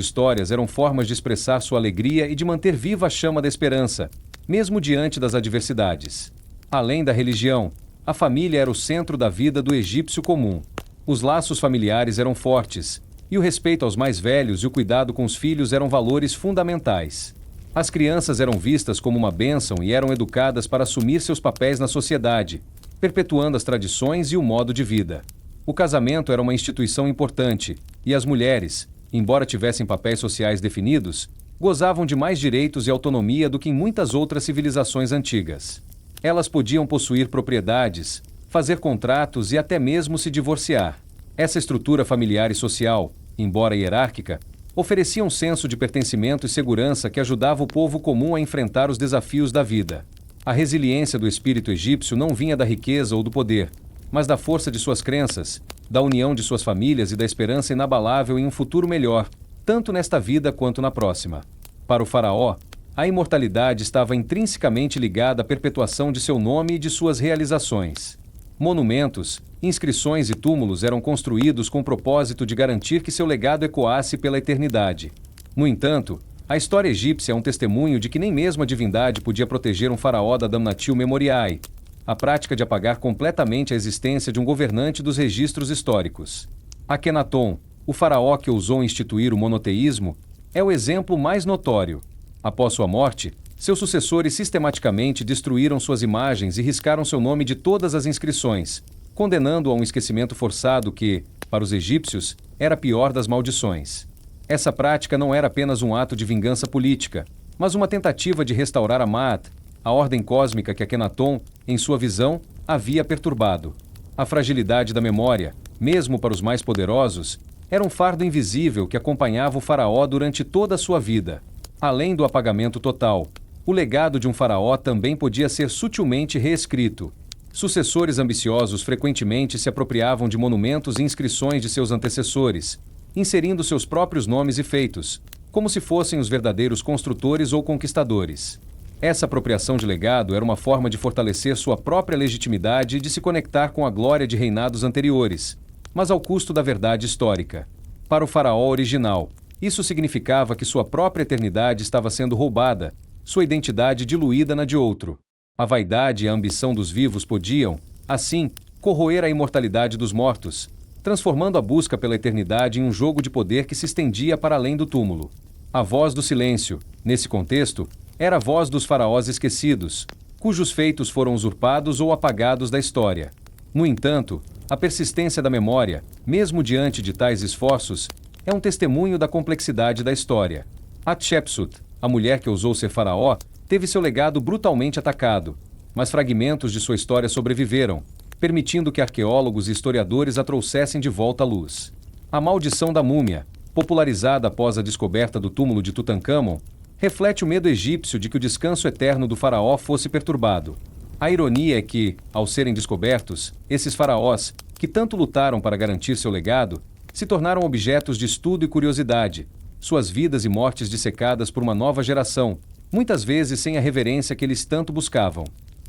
[SPEAKER 1] histórias eram formas de expressar sua alegria e de manter viva a chama da esperança, mesmo diante das adversidades. Além da religião, a família era o centro da vida do egípcio comum. Os laços familiares eram fortes, e o respeito aos mais velhos e o cuidado com os filhos eram valores fundamentais. As crianças eram vistas como uma bênção e eram educadas para assumir seus papéis na sociedade, perpetuando as tradições e o modo de vida. O casamento era uma instituição importante, e as mulheres, embora tivessem papéis sociais definidos, gozavam de mais direitos e autonomia do que em muitas outras civilizações antigas. Elas podiam possuir propriedades, fazer contratos e até mesmo se divorciar. Essa estrutura familiar e social, embora hierárquica, oferecia um senso de pertencimento e segurança que ajudava o povo comum a enfrentar os desafios da vida. A resiliência do espírito egípcio não vinha da riqueza ou do poder, mas da força de suas crenças, da união de suas famílias e da esperança inabalável em um futuro melhor, tanto nesta vida quanto na próxima. Para o faraó, a imortalidade estava intrinsecamente ligada à perpetuação de seu nome e de suas realizações. Monumentos, inscrições e túmulos eram construídos com o propósito de garantir que seu legado ecoasse pela eternidade. No entanto, a história egípcia é um testemunho de que nem mesmo a divindade podia proteger um faraó da damnatio memoriae, a prática de apagar completamente a existência de um governante dos registros históricos. Akenaton, o faraó que ousou instituir o monoteísmo, é o exemplo mais notório. Após sua morte, seus sucessores sistematicamente destruíram suas imagens e riscaram seu nome de todas as inscrições, condenando-o a um esquecimento forçado que, para os egípcios, era a pior das maldições. Essa prática não era apenas um ato de vingança política, mas uma tentativa de restaurar a Ma'at, a ordem cósmica que Akenaton, em sua visão, havia perturbado. A fragilidade da memória, mesmo para os mais poderosos, era um fardo invisível que acompanhava o faraó durante toda a sua vida. Além do apagamento total, o legado de um faraó também podia ser sutilmente reescrito. Sucessores ambiciosos frequentemente se apropriavam de monumentos e inscrições de seus antecessores, inserindo seus próprios nomes e feitos, como se fossem os verdadeiros construtores ou conquistadores. Essa apropriação de legado era uma forma de fortalecer sua própria legitimidade e de se conectar com a glória de reinados anteriores, mas ao custo da verdade histórica. Para o faraó original, isso significava que sua própria eternidade estava sendo roubada, sua identidade diluída na de outro. A vaidade e a ambição dos vivos podiam, assim, corroer a imortalidade dos mortos, transformando a busca pela eternidade em um jogo de poder que se estendia para além do túmulo. A voz do silêncio, nesse contexto, era a voz dos faraós esquecidos, cujos feitos foram usurpados ou apagados da história. No entanto, a persistência da memória, mesmo diante de tais esforços, é um testemunho da complexidade da história. Hatshepsut, a mulher que ousou ser faraó, teve seu legado brutalmente atacado, mas fragmentos de sua história sobreviveram, permitindo que arqueólogos e historiadores a trouxessem de volta à luz. A maldição da múmia, popularizada após a descoberta do túmulo de Tutancâmon, reflete o medo egípcio de que o descanso eterno do faraó fosse perturbado. A ironia é que, ao serem descobertos, esses faraós, que tanto lutaram para garantir seu legado, se tornaram objetos de estudo e curiosidade, suas vidas e mortes dissecadas por uma nova geração, muitas vezes sem a reverência que eles tanto buscavam.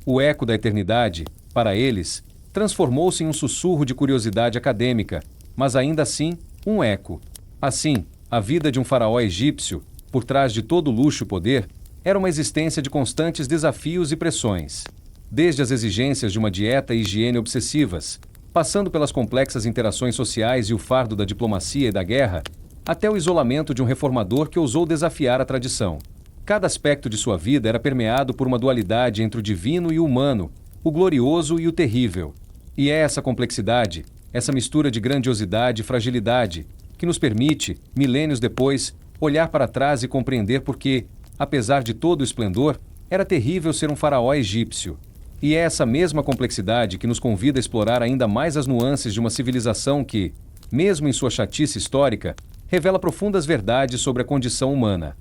[SPEAKER 1] O eco da eternidade, para eles, transformou-se em um sussurro de curiosidade acadêmica, mas ainda assim, um eco. Assim, a vida de um faraó egípcio, por trás de todo o luxo e poder, era uma existência de constantes desafios e pressões. Desde as exigências de uma dieta e higiene obsessivas, passando pelas complexas interações sociais e o fardo da diplomacia e da guerra, até o isolamento de um reformador que ousou desafiar a tradição. Cada aspecto de sua vida era permeado por uma dualidade entre o divino e o humano, o glorioso e o terrível. E é essa complexidade, essa mistura de grandiosidade e fragilidade, que nos permite, milênios depois, olhar para trás e compreender por que, apesar de todo o esplendor, era terrível ser um faraó egípcio. E é essa mesma complexidade que nos convida a explorar ainda mais as nuances de uma civilização que, mesmo em sua chatice histórica, revela profundas verdades sobre a condição humana.